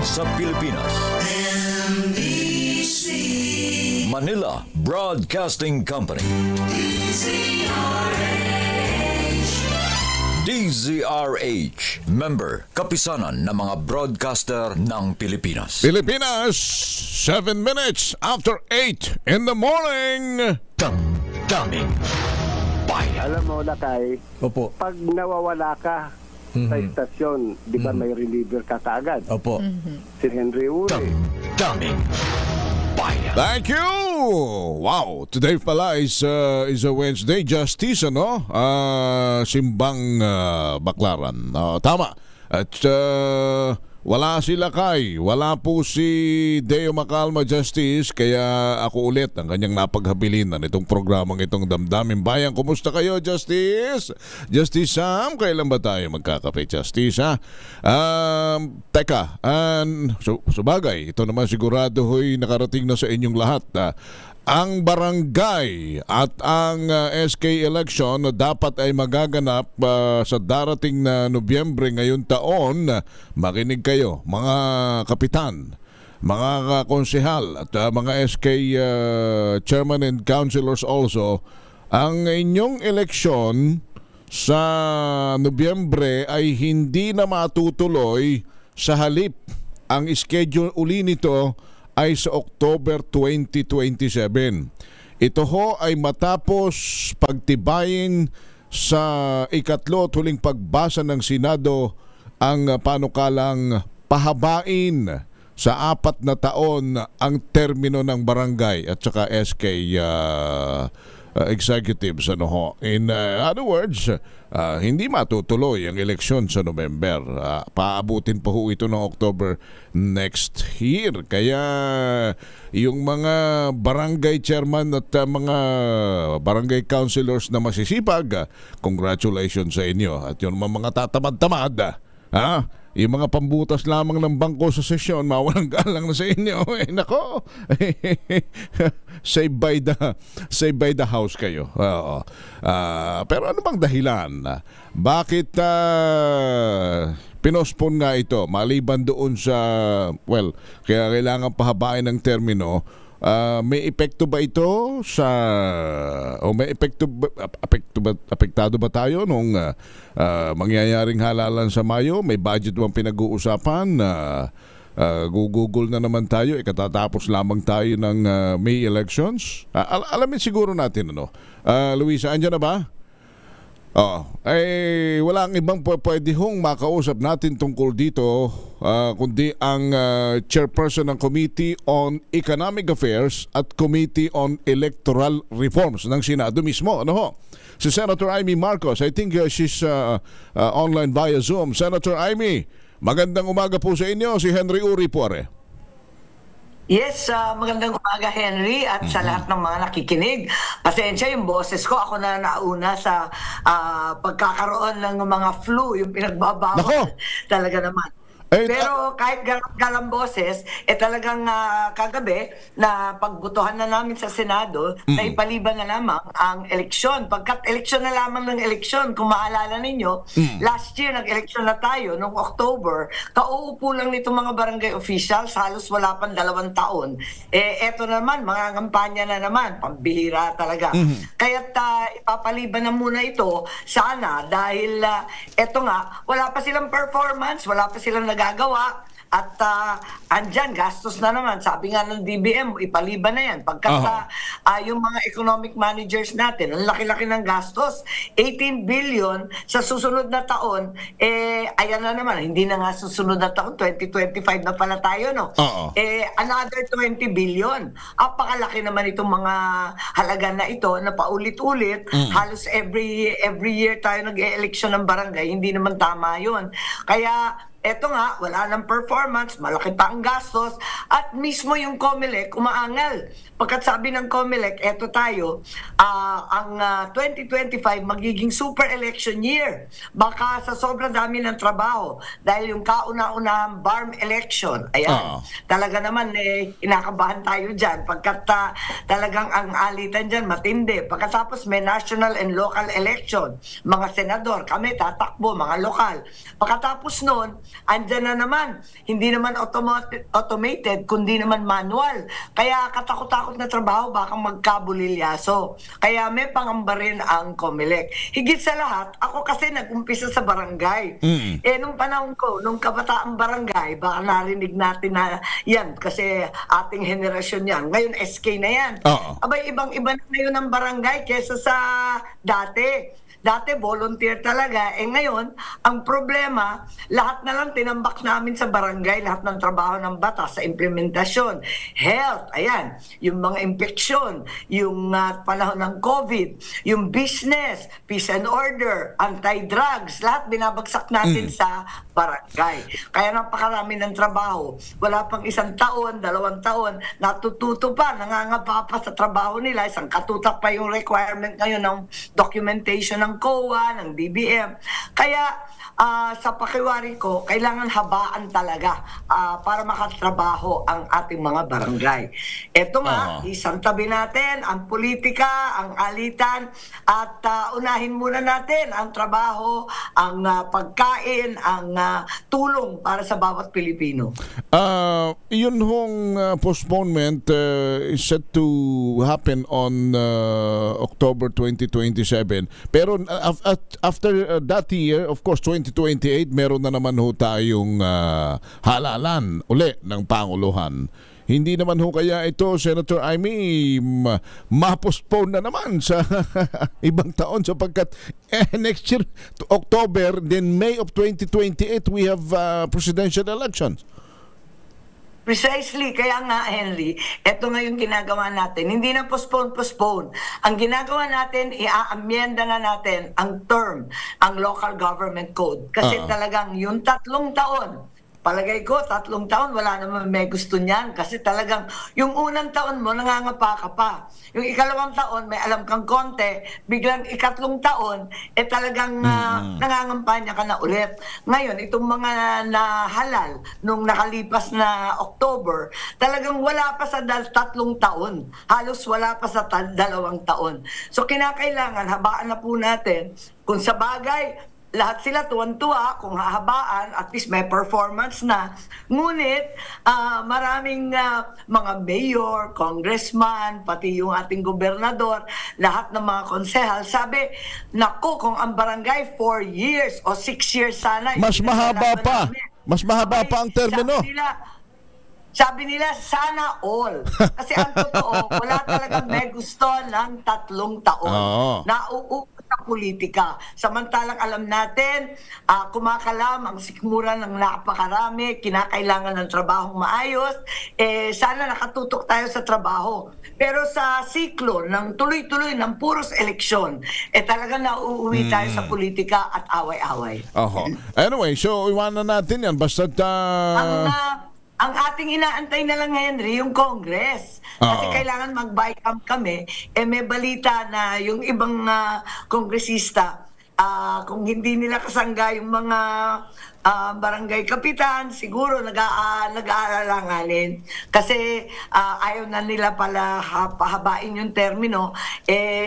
sa Pilipinas. NBC Manila Broadcasting Company. DZRH, member, kapisanan ng mga broadcaster ng Pilipinas. Pilipinas, 7 minutes after 8 in the morning. Damdamin Bayan. Alam mo, Lakay, Opo. pag nawawala ka sa istasyon, di ba may reliever ka kaagad? Opo. Si Henry Uri. Damdamin Bayan. Thank you! Wow, today pala is a Wednesday. Justice, ano? Simbang Baklaran. Tama. At wala si Lakay. Wala po si Deo Macalma, Justice. Kaya ako ulit ang kanyang napaghabilinan itong programang itong Damdamin Bayan. Kumusta kayo, Justice? Justice Sam, kailan ba tayo magkakape, Justice, ha? Teka, sabagay, ito naman sigurado ho'y nakarating na sa inyong lahat. Ang barangay at ang SK election na dapat ay magaganap sa darating na Nobyembre ngayong taon. Makinig kayo, mga kapitan, mga konsehal at mga SK chairman and councilors also. Ang inyong eleksyon sa Nobyembre ay hindi na matutuloy, sa halip ang schedule uli nito ay sa October 2027. Ito ho ay matapos pagtibayin sa ikatlo at huling pagbasa ng Senado ang panukalang pahabain sa 4 na taon ang termino ng barangay at saka SK executives. In other words, hindi matutuloy ang eleksyon sa November. Paabutin pa ho ito ng October next year. Kaya yung mga barangay chairman at mga barangay councilors na masisipag, congratulations sa inyo. At yung mga tatamad-tamad, yung mga pambutas lamang ng bangko sa sesyon, mawalang galang na sa inyo. Nako, save by the house kayo. Pero ano bang dahilan? Bakit pinospon nga ito? Maliban doon sa, kaya kailangan pahabain ng termino. May epekto ba ito sa may apektado ba tayo nung mangyayaring halalan sa Mayo? May budget bang pinag-uusapan? Google na naman tayo, ikatatapos lamang tayo ng May elections. Alamin siguro natin, Luisa, andyan na ba? Walang ibang pwede hong makausap natin tungkol dito kundi ang chairperson ng Committee on Economic Affairs at Committee on Electoral Reforms ng Senado mismo. Si Senator Amy Marcos. I think she's online via Zoom. Senator Amy, magandang umaga po sa inyo. Si Henry Uri po, Yes, magandang umaga, Henry, at sa lahat ng mga nakikinig. Pasensya yung boses ko. Ako na nauna sa pagkakaroon ng mga flu, yung pinagbabawal. Nako! Talaga naman. Pero kahit galang boses, talagang kagabi na pagbutuhan na namin sa Senado na ipaliban na lamang ang eleksyon. Pagkat eleksyon na lamang ng eleksyon, kung maalala ninyo, last year nag-eleksyon na tayo noong October, kauupo lang nitong mga barangay officials, halos wala pang 2 taon. Eto naman, mga kampanya na naman, pambihira talaga. Kaya't ipapaliban na muna ito, sana, dahil eto nga, wala pa silang performance, wala pa silang nagagawa at andyan, gastos na naman. Sabi nga ng DBM, ipaliban na yan. Pagkat yung mga economic managers natin, ang laki-laki ng gastos, 18 billion sa susunod na taon, ayan na naman, hindi na nga susunod na taon, 2025 na pala tayo, no? Another 20 billion. Apakalaki naman itong mga halaga na ito na paulit-ulit. Halos every year tayo nag-e-eleksyon ng barangay, hindi naman tama yun. Kaya eto nga, wala ng performance, malaki pa ang gastos, at mismo yung COMELEC umaangal. Pagkat sabi ng COMELEC, eto tayo, ang 2025 magiging super election year. Baka sa sobrang dami ng trabaho, dahil yung kauna-unahang BARM election, ayan, talaga naman inakabahan tayo dyan. Pagkat talagang ang alitan dyan matindi. Pagkatapos may national and local election, mga senador, kami tatakbo, mga lokal. Pagkatapos noon, andyan na naman, hindi naman automated, kundi naman manual. Kaya katakot-takot na trabaho, baka magkabulilyaso. Kaya may pangamba rin ang COMELEC. Higit sa lahat, ako kasi nag-umpisa sa barangay. Nung panahon ko, nung kabataang barangay, baka narinig natin na yan, kasi ating henerasyon yan. Ngayon, SK na yan. Abay, ibang-iba na ngayon ang barangay kesa sa dati. Dati volunteer talaga. Ngayon, ang problema, lahat na lang tinambak namin sa barangay, lahat ng trabaho ng batas sa implementasyon. Health, ayan, yung mga infeksyon, yung panahon ng COVID, yung business, peace and order, anti-drugs, lahat binabagsak natin sa barangay. Kaya napakarami ng trabaho. Wala pang 1 taon, 2 taon, natututo pa, nangangapa pa sa trabaho nila, isang katutak pa yung requirement ngayon ng documentation ng COA, ng DBM. Kaya sa pakiwari ko, kailangan habaan talaga para makatrabaho ang ating mga barangay. Ito nga, isang tabi natin ang politika, ang alitan, at unahin muna natin ang trabaho, ang pagkain, ang tulong para sa bawat Pilipino. Yun hong postponement is set to happen on October 2027. Pero after that year, of course, 2028, meron na naman ho tayong halalan uli ng Panguluhan. Hindi naman ho kaya ito, Senator Amy, ma-postpone na naman sa ibang taon sapagkat next year, October, then May of 2028, we have presidential elections. Precisely, kaya nga Henry, ito nga yung ginagawa natin. Hindi na postpone. Ang ginagawa natin, i-amyenda na natin ang term, ang local government code. Kasi talagang yung 3 taon, palagay ko, 3 taon, wala naman may gusto niyan. Kasi talagang, yung unang taon mo, nangangapa ka pa. Yung 2nd taon, may alam kang konti. Biglang 3 taon, talagang nangangampanya ka na ulit. Ngayon, itong mga nahalal, nung nakalipas na October, talagang wala pa sa 3 taon. Halos wala pa sa 2 taon. So, kinakailangan, habaan na po natin, kung sa bagay, lahat sila tuwan-tuwa kung hahabaan, at least may performance na. Ngunit maraming mga mayor, congressman, pati yung ating gobernador, lahat ng mga konsehal, sabi, naku, kung ang barangay 4 years o 6 years sana. Mas mahaba pa. Mas mahaba pa ang termino. Sabi nila, sana all. Kasi ang totoo, wala talagang may gusto ng 3 taon. Nauupo sa politika. Samantalang alam natin, kumakalam ang sikmura ng napakarami, kinakailangan ng trabahong maayos, sana nakatutok tayo sa trabaho. Pero sa siklo ng tuloy-tuloy ng puros eleksyon, talagang nauuwi tayo sa politika at away-away. Anyway, so iwanan natin yan. Basta't ang ating inaantay na lang, Henry, yung Congress. Kasi kailangan mag-bycam kami. May balita na yung ibang kongresista, kung hindi nila kasangga yung mga barangay kapitan, siguro nag-aalalanganin. Kasi ayaw na nila pala pahabain yung termino.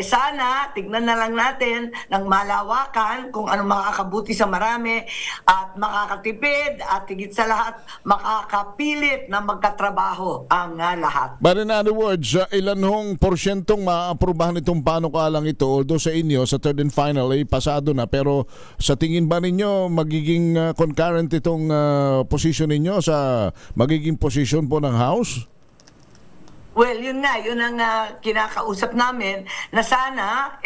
Sana, tignan na lang natin ng malawakan kung ano makakabuti sa marami at makakatipid at higit sa lahat, makakapilit na magkatrabaho ang lahat. But in other words, ilan hong porsyentong maaprubahan itong panukalang ito? Although sa inyo, sa third and final, pasado na. Pero sa tingin ba ninyo, magiging concurrent itong position ninyo sa magiging position po ng House? Well, yun ang kinakausap namin na sana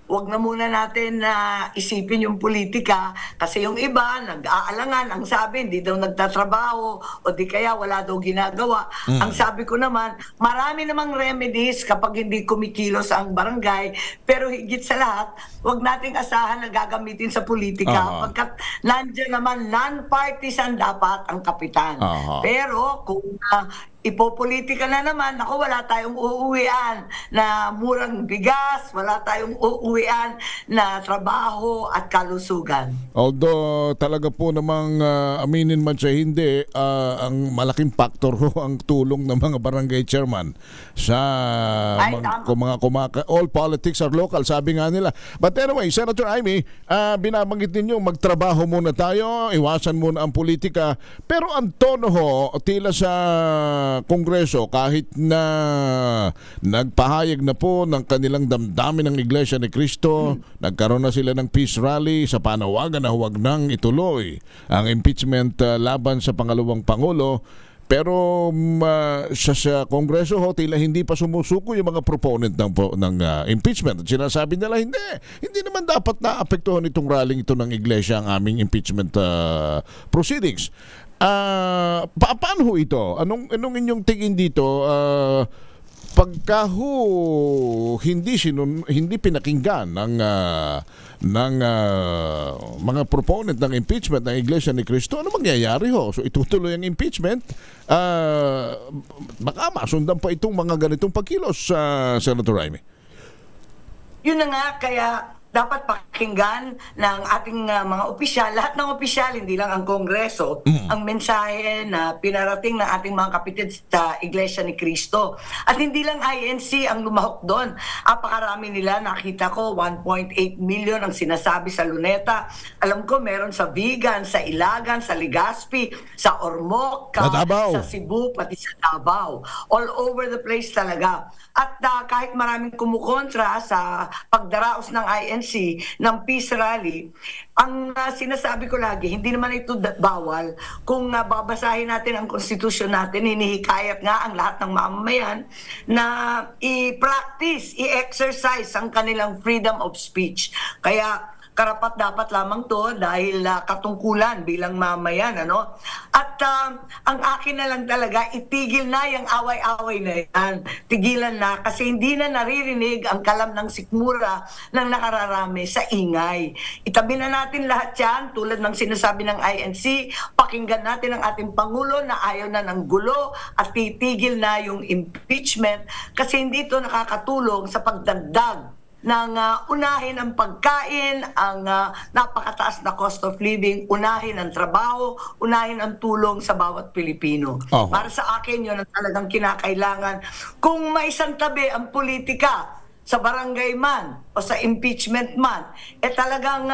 wag na muna natin na isipin yung politika kasi yung iba nag-aalangan, ang sabi hindi daw nagtatrabaho o di kaya wala daw ginagawa. Ang sabi ko naman, marami namang remedies kapag hindi kumikilos ang barangay, pero higit sa lahat, wag nating asahan na gagamitin sa politika pagkat nandiyan naman non-partisan dapat ang kapitan. Pero kung ipopolitika na naman, ako wala tayong uuwian na murang bigas, wala tayong uuwian na trabaho at kalusugan. Although talaga po namang aminin man siya hindi, ang malaking factor ho ang tulong ng mga barangay chairman sa all politics are local, sabi nga nila. But anyway, Senator Amy, binabanggit ninyo magtrabaho muna tayo, iwasan muna ang politika, pero ang tono ho tila sa Kongreso, kahit na nagpahayag na po ng kanilang damdamin ng Iglesia ni Cristo, nagkaroon na sila ng peace rally sa panawagan na huwag nang ituloy ang impeachment laban sa pangalawang Pangulo. Pero sa Kongreso ho, tila hindi pa sumusuko yung mga proponent ng impeachment. At sinasabi nila, hindi naman dapat naapektuhan itong rallying ito ng Iglesia ang aming impeachment proceedings. Paano ho ito? Anong inyong tingin dito? Pagka ho hindi pinakinggan ng mga proponent ng impeachment ng Iglesia ni Cristo, ano mangyayari ho? So itutuloy ang impeachment, baka masundan pa itong mga ganitong pagkilos, Senator Amy. Yun na nga, kaya dapat pakinggan ng ating mga opisyal, lahat ng opisyal, hindi lang ang Kongreso, ang mensahe na pinarating ng ating mga kapitid sa Iglesia ni Cristo. At hindi lang INC ang lumahok doon. Apakarami nila, nakita ko, 1.8 million ang sinasabi sa Luneta. Alam ko, meron sa Vigan, sa Ilagan, sa Legazpi, sa Ormoc, sa Cebu, pati sa Davao. All over the place talaga. At kahit maraming kumukontra sa pagdaraos ng INC, ng peace rally, ang sinasabi ko lagi, hindi naman ito bawal. Kung babasahin natin ang konstitusyon natin, hinihikayat nga ang lahat ng mamamayan na i-practice, i-exercise ang kanilang freedom of speech. Kaya karapat dapat lamang to dahil katungkulan bilang mamayan, ano? At ang akin na lang talaga, itigil na yung away-away na yan. Tigilan na kasi hindi na naririnig ang kalam ng sikmura ng nakararami sa ingay. Itabi na natin lahat yan, tulad ng sinasabi ng INC, pakinggan natin ang ating Pangulo na ayaw na ng gulo at titigil na yung impeachment kasi hindi ito nakakatulong sa pagdagdag ng unahin ang pagkain, ang napakataas na cost of living, unahin ang trabaho, unahin ang tulong sa bawat Pilipino. Para sa akin, yun ang talagang kinakailangan. Kung maisantabi ang politika sa barangay man o sa impeachment man, talagang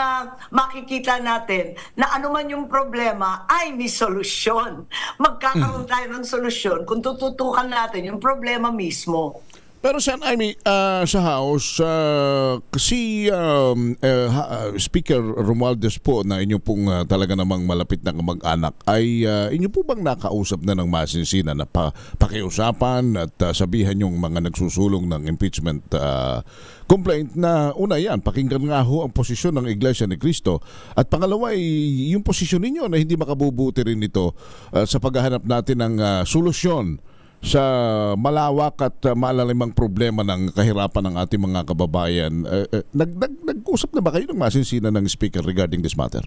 makikita natin na anuman yung problema ay may solusyon. Magkakaroon tayo ng solusyon kung tututukan natin yung problema mismo. Pero Sen Amy, sa House, si Speaker Romualdez po na inyo pong talaga namang malapit na kamag-anak, ay inyo po bang nakausap na ng masinsinan na pakiusapan at sabihan yung mga nagsusulong ng impeachment complaint na una yan, pakinggan nga ho ang posisyon ng Iglesia ni Cristo at pangalawa ay yung posisyon ninyo na hindi makabubuti rin ito sa paghahanap natin ng solusyon sa malawak at malalimang problema ng kahirapan ng ating mga kababayan. Nag-usap na ba kayo ng masinsinan ng Speaker regarding this matter?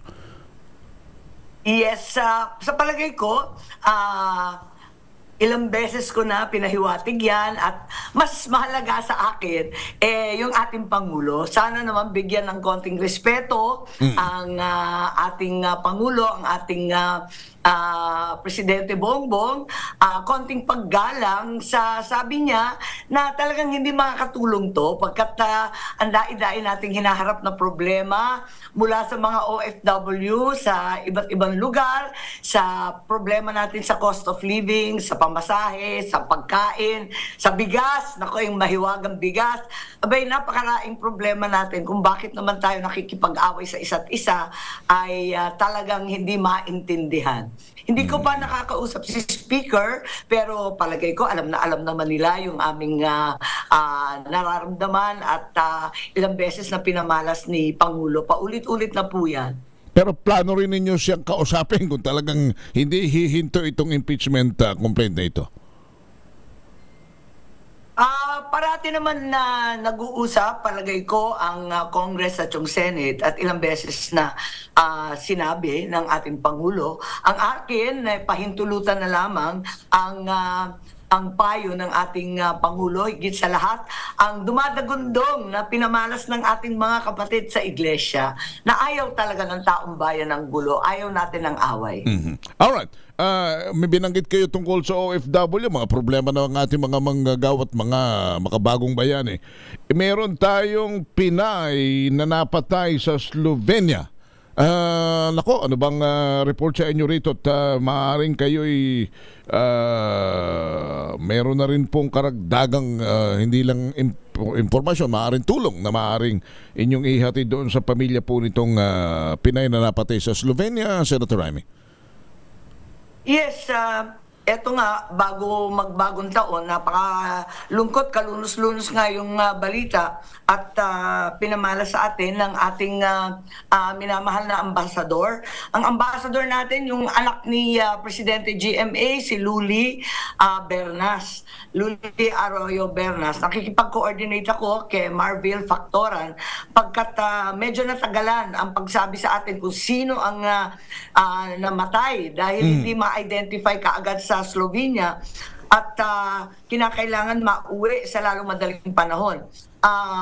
Yes, sa palagay ko, ilang beses ko na pinahiwatig yan at mas mahalaga sa akin yung ating Pangulo. Sana naman bigyan ng konting respeto ang ating Pangulo, ang ating Presidente Bongbong, konting paggalang sa sabi niya na talagang hindi makakatulong to pagkat ang dai-dai nating hinaharap na problema mula sa mga OFW sa iba't ibang lugar, sa problema natin sa cost of living, sa pamasahe, sa pagkain, sa bigas, naku, yung mahiwagang bigas. Abay, napakalaing problema natin kung bakit naman tayo nakikipag-away sa isa't isa ay talagang hindi maintindihan. Hindi ko pa nakakausap si Speaker, pero palagay ko alam naman nila yung aming nararamdaman at ilang beses na pinamalas ni Pangulo. Paulit-ulit na po yan. Pero plano rin ninyo siyang kausapin kung talagang hindi hihinto itong impeachment complaint na ito? Parati naman na nag-uusap, palagay ko, ang Congress at yung Senate at ilang beses na sinabi ng ating Pangulo. Ang akin, pahintulutan na lamang ang ang payo ng ating Pangulo, higit sa lahat, ang dumadagundong na pinamalas ng ating mga kapatid sa iglesia na ayaw talaga ng taong bayan ng gulo, ayaw natin ng away. Alright. May binanggit kayo tungkol sa OFW, mga problema ng ating mga manggagawa at mga makabagong bayani. Meron tayong Pinay na napatay sa Slovenia. Nako, ano bang report sa inyo rito? At maaaring kayo'y meron na rin pong karagdagang hindi lang impormasyon, maaaring tulong na maaaring inyong ihatid doon sa pamilya po nitong Pinay na napatay sa Slovenia, Senator Raimi. Yes, eto nga, bago magbagong taon, napakalungkot, kalunos-lunos nga yung balita at pinamala sa atin ng ating minamahal na ambasador. Ang ambasador natin, yung anak ni Presidente GMA, si Luli Bernas. Luli Arroyo Bernas. Nakikipag-coordinate ako kay Marville Factoran pagkat medyo natagalan ang pagsabi sa atin kung sino ang namatay dahil hindi ma-identify kaagad sa Slovenia at kinakailangan mauwi sa lalong madaling panahon.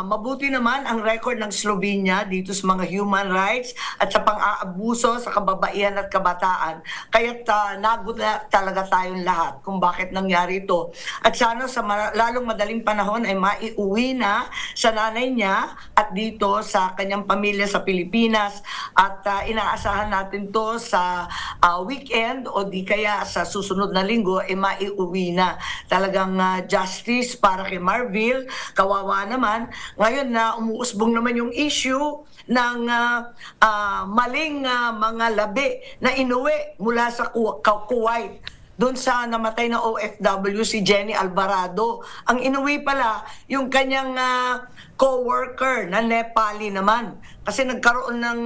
Mabuti naman ang record ng Slovenia dito sa mga human rights at sa pang-aabuso sa kababaihan at kabataan. Kaya't nagulat talaga tayong lahat kung bakit nangyari ito. At sana sa lalong madaling panahon ay maiuwi na sa nanay niya at dito sa kanyang pamilya sa Pilipinas. At inaasahan natin to sa weekend o di kaya sa susunod na linggo ay maiuwi na. Talagang justice para kay Marville. Kawawa naman. Ngayon na umuusbong naman yung issue ng maling mga labi na inuwi mula sa Kuwait. Doon sa namatay na OFW si Jenny Alvarado. Ang inuwi pala yung kanyang co-worker na Nepali naman. Kasi nagkaroon ng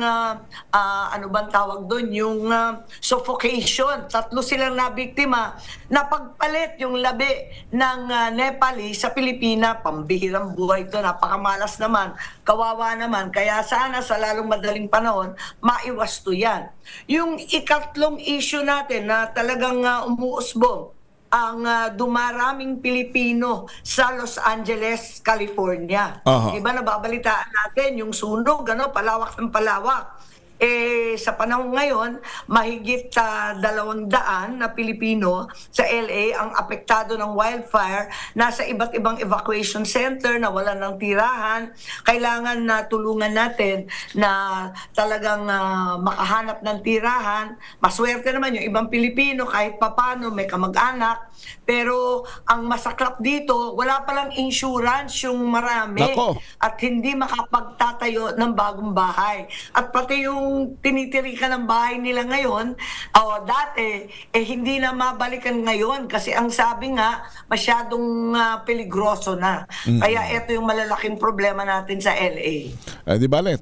ano bang tawag doon, yung suffocation. 3 silang nabiktima. Napagpalit yung labi ng Nepali sa Pilipina. Pambihirang buhay ito. Napakamalas naman. Kawawa naman. Kaya sana sa lalong madaling panahon, maiwasto yan. Yung ikatlong issue natin na talagang umuusbong, ang dumaraming Pilipino sa Los Angeles, California. Diba nababalitaan natin yung sunog, palawak ng palawak. Sa panahon ngayon, mahigit 200 na Pilipino sa LA ang apektado ng wildfire, nasa iba't ibang evacuation center na wala ng tirahan. Kailangan na tulungan natin na talagang makahanap ng tirahan. Maswerte naman yung ibang Pilipino kahit papano may kamag-anak. Pero ang masaklap dito, wala palang insurance yung marami. Nako. At hindi makapagtatayo ng bagong bahay. At pati yung tinitirikan ng bahay nila ngayon, dati, hindi na mabalikan ngayon kasi ang sabi nga, masyadong peligroso na. Kaya ito yung malalaking problema natin sa LA. Di balet,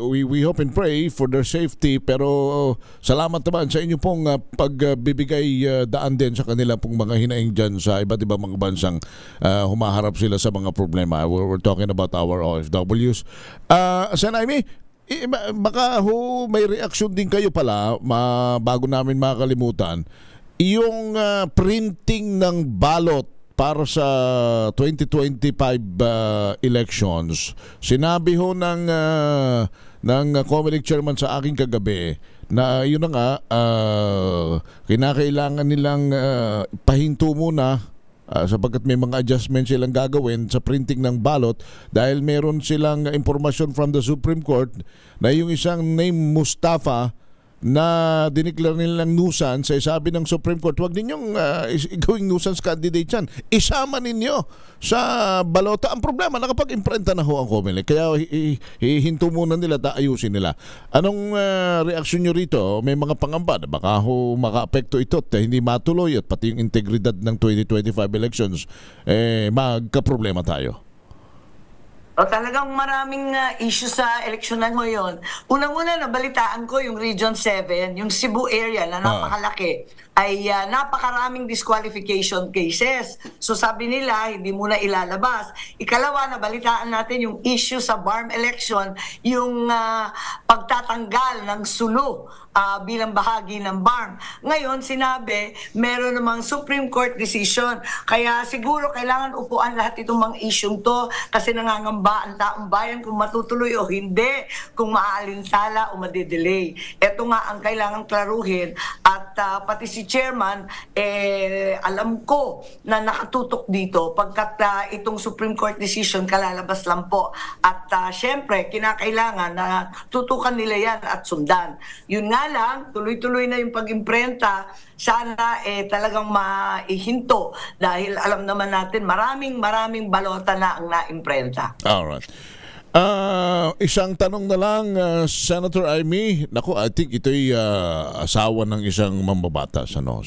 we hope and pray for their safety, pero salamat naman sa inyo pong pagbibigay daan din sa kanila pong mga hinaing dyan sa iba't ibang mga bansang humaharap sila sa mga problema. We're talking about our OFWs. Sen Aimee, baka may reaksyon din kayo pala bago namin makalimutan. Yung printing ng ballot para sa 2025 elections, sinabi ho ng Comelec chairman sa aking kagabi na yun na nga, kinakailangan nilang pahinto muna sapagkat may mga adjustments silang gagawin sa printing ng ballot dahil meron silang impormasyon from the Supreme Court na yung isang name Mustafa na dineclare nilang nuisance, sabi ng Supreme Court, huwag ninyong gawing nuisance candidate yan. Isama ninyo sa balota. Ang problema, nakapag-imprenta na ho ang Comelec. Kaya hihinto muna nila, ayusin nila. Anong reaksyon nyo rito? May mga pangamba na baka ho maka-apekto ito at hindi matuloy at pati yung integridad ng 2025 elections, magka-problema tayo. O talagang maraming issue sa eleksyonan ngayon. Unang-una, nabalitaan ko yung Region 7, yung Cebu area na napakalaki, ay napakaraming disqualification cases. So sabi nila, hindi muna ilalabas. Ikalawa, nabalitaan natin yung issue sa BARM election, yung pagtatanggal ng sulu bilang bahagi ng BARM. Ngayon, sinabi, meron namang Supreme Court decision. Kaya siguro kailangan upuan lahat itong mga isyong to kasi nangangamba ang taong bayan kung matutuloy o hindi, kung maaalinsala o madidelay. Ito nga ang kailangang klaruhin at pati si Chairman, alam ko na nakatutok dito pagkat itong Supreme Court decision kalalabas lang po. At syempre, kinakailangan na tutukan nila yan at sundan. Yun nga lang, tuloy-tuloy na yung pag-imprenta. Sana talagang maihinto dahil alam naman natin maraming balota na ang naimprenta. Alright. Isang tanong na lang, Senator Amy. Naku, I think ito'y asawa ng isang mambabatas. Ano?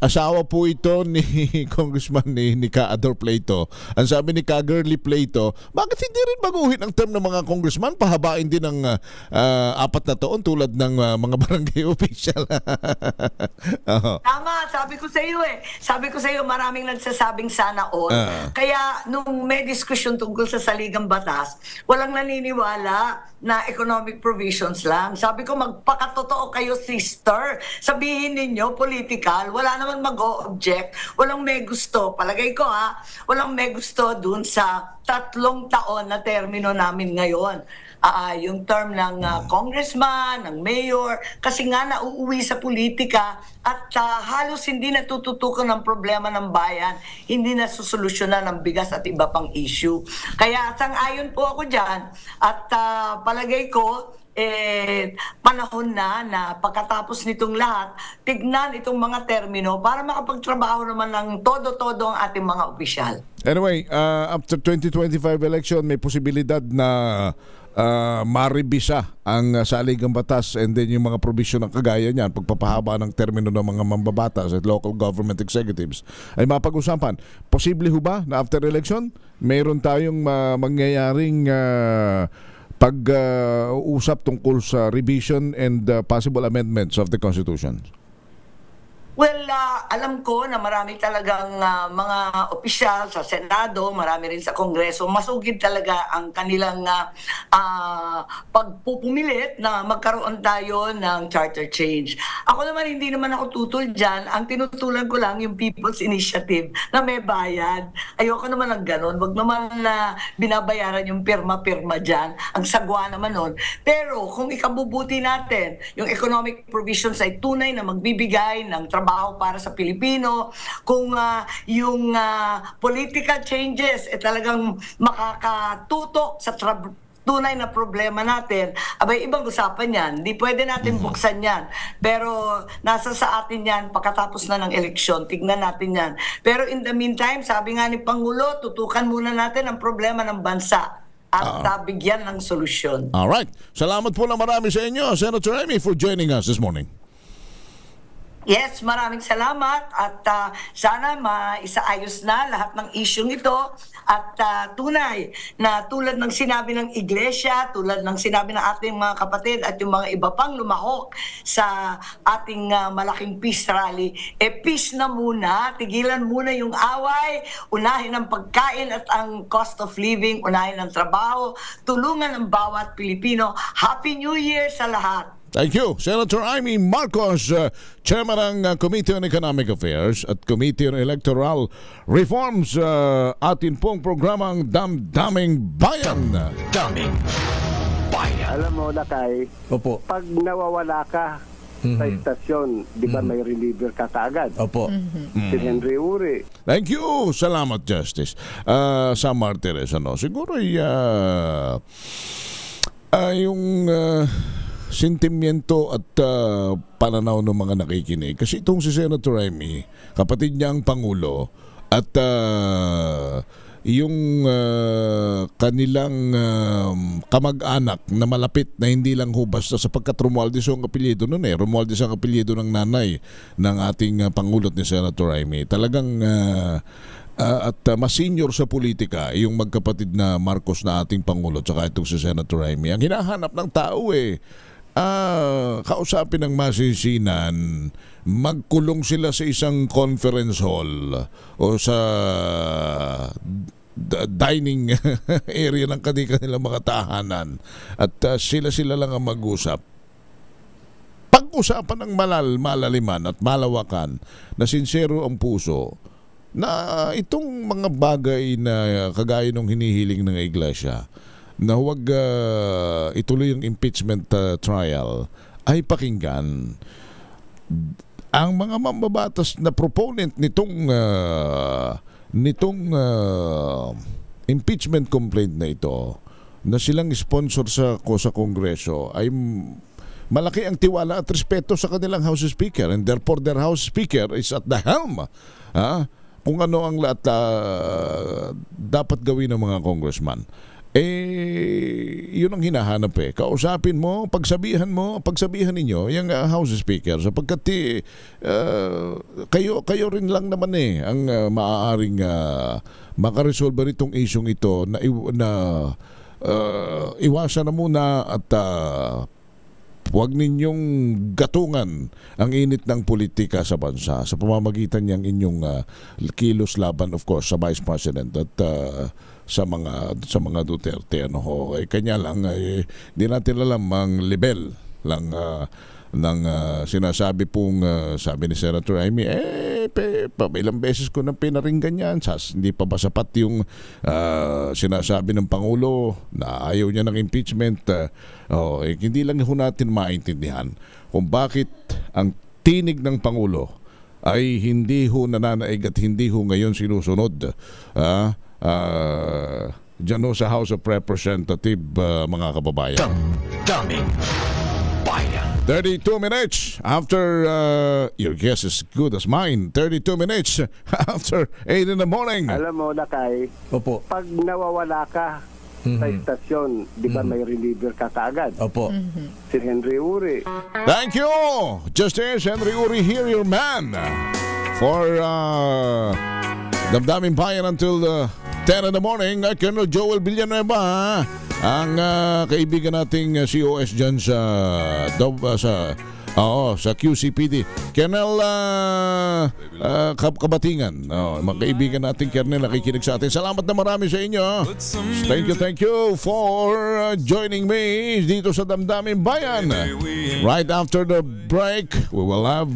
Asawa po ito ni Congressman ni Ka Ador Plato. Ang sabi ni Ka Girly Plato, bakit hindi rin baguhin ang term ng mga congressman? Pahabain din ng 4 na taon tulad ng mga barangay official. Tama, sabi ko sa iyo Sabi ko sa iyo, maraming nagsasabing sana all. Kaya nung may diskusyon tungkol sa saligang batas, walang naniniwala na economic provisions lang. Sabi ko, magpakatotoo kayo, sister. Sabihin ninyo, political, wala naman mag-o-object, walang may gusto. Palagay ko walang may gusto dun sa 3 taon na termino namin ngayon. Yung term ng congressman, ng mayor, kasi nga nauuwi sa politika at halos hindi natututukan ng problema ng bayan, hindi nasusolusyonan ng bigas at iba pang issue. Kaya sang-ayon po ako dyan at palagay ko, panahon na pagkatapos nitong lahat, tignan itong mga termino para makapagtrabaho naman ng todo-todo ang ating mga opisyal. Anyway, after 2025 election, may posibilidad na maribisa ang saligang batas and then yung mga provision ng kagaya niyan, pagpapahaba ng termino ng mga mambabatas at local government executives ay mapag-usapan. Posible ho ba na after election, mayroon tayong mangyayaring pag-usap tungkol sa revision and possible amendments of the Constitution? Well, alam ko na marami talagang mga opisyal sa Senado, marami rin sa Kongreso, masugid talaga ang kanilang pagpupumilit na magkaroon tayo ng charter change. Ako naman, hindi naman ako tutol dyan. Ang tinutulan ko lang yung People's Initiative na may bayad. Ayoko naman ng ganun. Wag naman na binabayaran yung pirma-pirma dyan. Ang sagwa naman nun. Pero kung ikabubuti natin, yung economic provisions ay tunay na magbibigay ng trabaho para sa Pilipino, kung yung political changes talagang makakatutok sa tunay na problema natin, abay ibang usapan yan. Hindi pwede natin buksan yan. Pero nasa sa atin yan pagkatapos na ng eleksyon. Tignan natin yan. Pero in the meantime, sabi nga ni Pangulo, tutukan muna natin ang problema ng bansa at bigyan ng solusyon. Alright. Salamat po na marami sa inyo, Senator Amy, for joining us this morning. Yes, maraming salamat at sana maisaayos na lahat ng isyong ito at tunay na tulad ng sinabi ng Iglesia, tulad ng sinabi ng ating mga kapatid at yung mga iba pang lumahok sa ating malaking peace rally, peace na muna, tigilan muna yung away, unahin ang pagkain at ang cost of living, unahin ang trabaho, tulungan ang bawat Pilipino. Happy New Year sa lahat! Thank you, Senator Amy Marcos, Chairman ng Committee on Economic Affairs at Committee on Electoral Reforms. Atin pong programang Damdaming Bayan. Damdaming Bayan. Alam mo, Lakay, Opo. pag nawawala ka sa istasyon, di ba may reliever ka kaagad? Opo. Si Henry Uri. Thank you. Salamat, Justice. Sa Martires, siguro yung sentimiento at pananaw ng mga nakikinig. Kasi itong si Senator Amy, kapatid niya ang Pangulo, at yung kanilang kamag-anak na malapit na hindi lang hubas sapagkat Romualdez ang apelyido nun Romualdez ang apelyido ng nanay ng ating Pangulo ni Senator Amy. Talagang mas senior sa politika, yung magkapatid na Marcos na ating Pangulo tsaka itong si Senator Jaime, ang hinahanap ng tao kausapin ng masisinan, magkulong sila sa isang conference hall o sa dining area ng kanilang mga tahanan at sila lang ang mag-usap. Pag-usapan ng malaliman at malawakan na sincero ang puso na itong mga bagay na kagaya ng hinihiling ng iglesia na huwag ituloy yung impeachment trial ay pakinggan. Ang mga mambabatas na proponent nitong impeachment complaint na ito na silang sponsor sa Kongreso ay malaki ang tiwala at respeto sa kanilang House Speaker, and therefore their House Speaker is at the helm. Kung ano ang dapat gawin ng mga congressman. Yun ang hinahanap Kausapin mo, pagsabihan ninyo yung House Speaker sapagkat kayo rin lang naman ang maaaring makaresolve nitong isyong ito na iwasan na muna at huwag ninyong gatungan ang init ng politika sa bansa sa pamamagitan niyang inyong kilos laban, of course, sa Vice President at sa mga Duterte. Kanya lang, di natin alam ang level lang ng sinasabi pong sabi ni Senator Jaime, ilang beses ko nang pinaringgan yan, hindi pa ba sapat yung sinasabi ng Pangulo na ayaw niya ng impeachment. Hindi lang natin maintindihan kung bakit ang tinig ng Pangulo ay hindi nananaig at hindi ngayon sinusunod dyan sa House of Representatives, mga kababayan. Daming bayan. 32 minutes after, your guess is good as mine, 32 minutes after 8 in the morning. Alam mo, Lakay, Opo. pag nawawala ka sa istasyon, di ba may reliever ka kaagad? Opo. Si Henry Uri. Thank you, Justice Henry Uri here, your man, for Damdamin Bayan until 10 in the morning. Colonel Joel Villanueva, ang kaibigan nating COS dyan sa QCPD. Colonel Kabatingan, mga kaibigan nating Colonel nakikinig sa atin. Salamat na marami sa inyo. Thank you for joining me dito sa Damdamin Bayan. Right after the break, we will have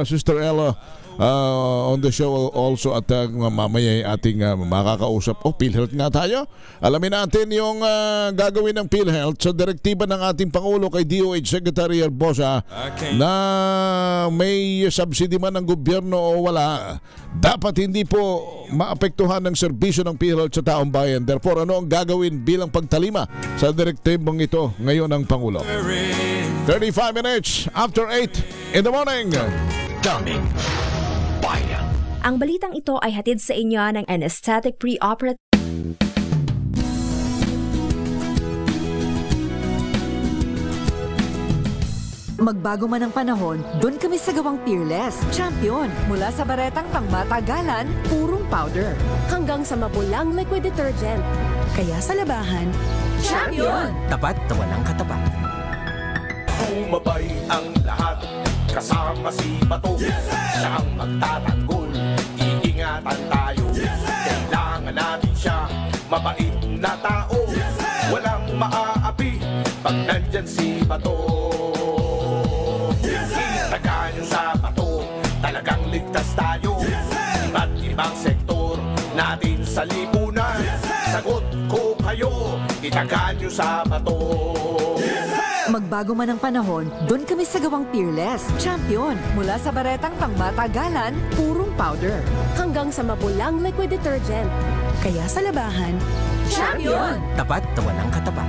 Sister Ella on the show also at mamaya ating makakausap. PhilHealth nga tayo. Alamin natin yung gagawin ng PhilHealth sa direktiba ng ating Pangulo kay DOH Secretary Herbosa na may subsidy man ng gobyerno o wala, dapat hindi po maapektuhan ng serbisyo ng PhilHealth sa taong bayan. Therefore, ano ang gagawin bilang pagtalima sa direktibang ito ngayon ng Pangulo? 35 minutes after 8 in the morning. Daming bayan. Ang balitang ito ay hatid sa inyo ng Anesthetic Pre-Operative. Magbago man ang panahon, doon kami sa gawang Peerless. Champion, mula sa baretang pangmatagalan, purong powder. Hanggang sa mapulang liquid detergent. Kaya sa labahan, Champion! Tapat na walang katapat. Umabay ang lahat, kasama si Bato. Siya ang magtatanggol, iingatan tayo. Kailangan natin siya, mabait na tao. Walang maaapi pag nandyan si Bato. Itagaan yung sa Bato, talagang ligtas tayo. Iba't ibang sektor natin sa lipunan. Sagot ko kayo, itagaan yung sa Bato. magbago man ang panahon, doon kami sa gawang Peerless. Champion, mula sa baretang pangmatagalan, purong powder. Hanggang sa mapulang liquid detergent. Kaya sa labahan, Champion! Tapat na walang katapat.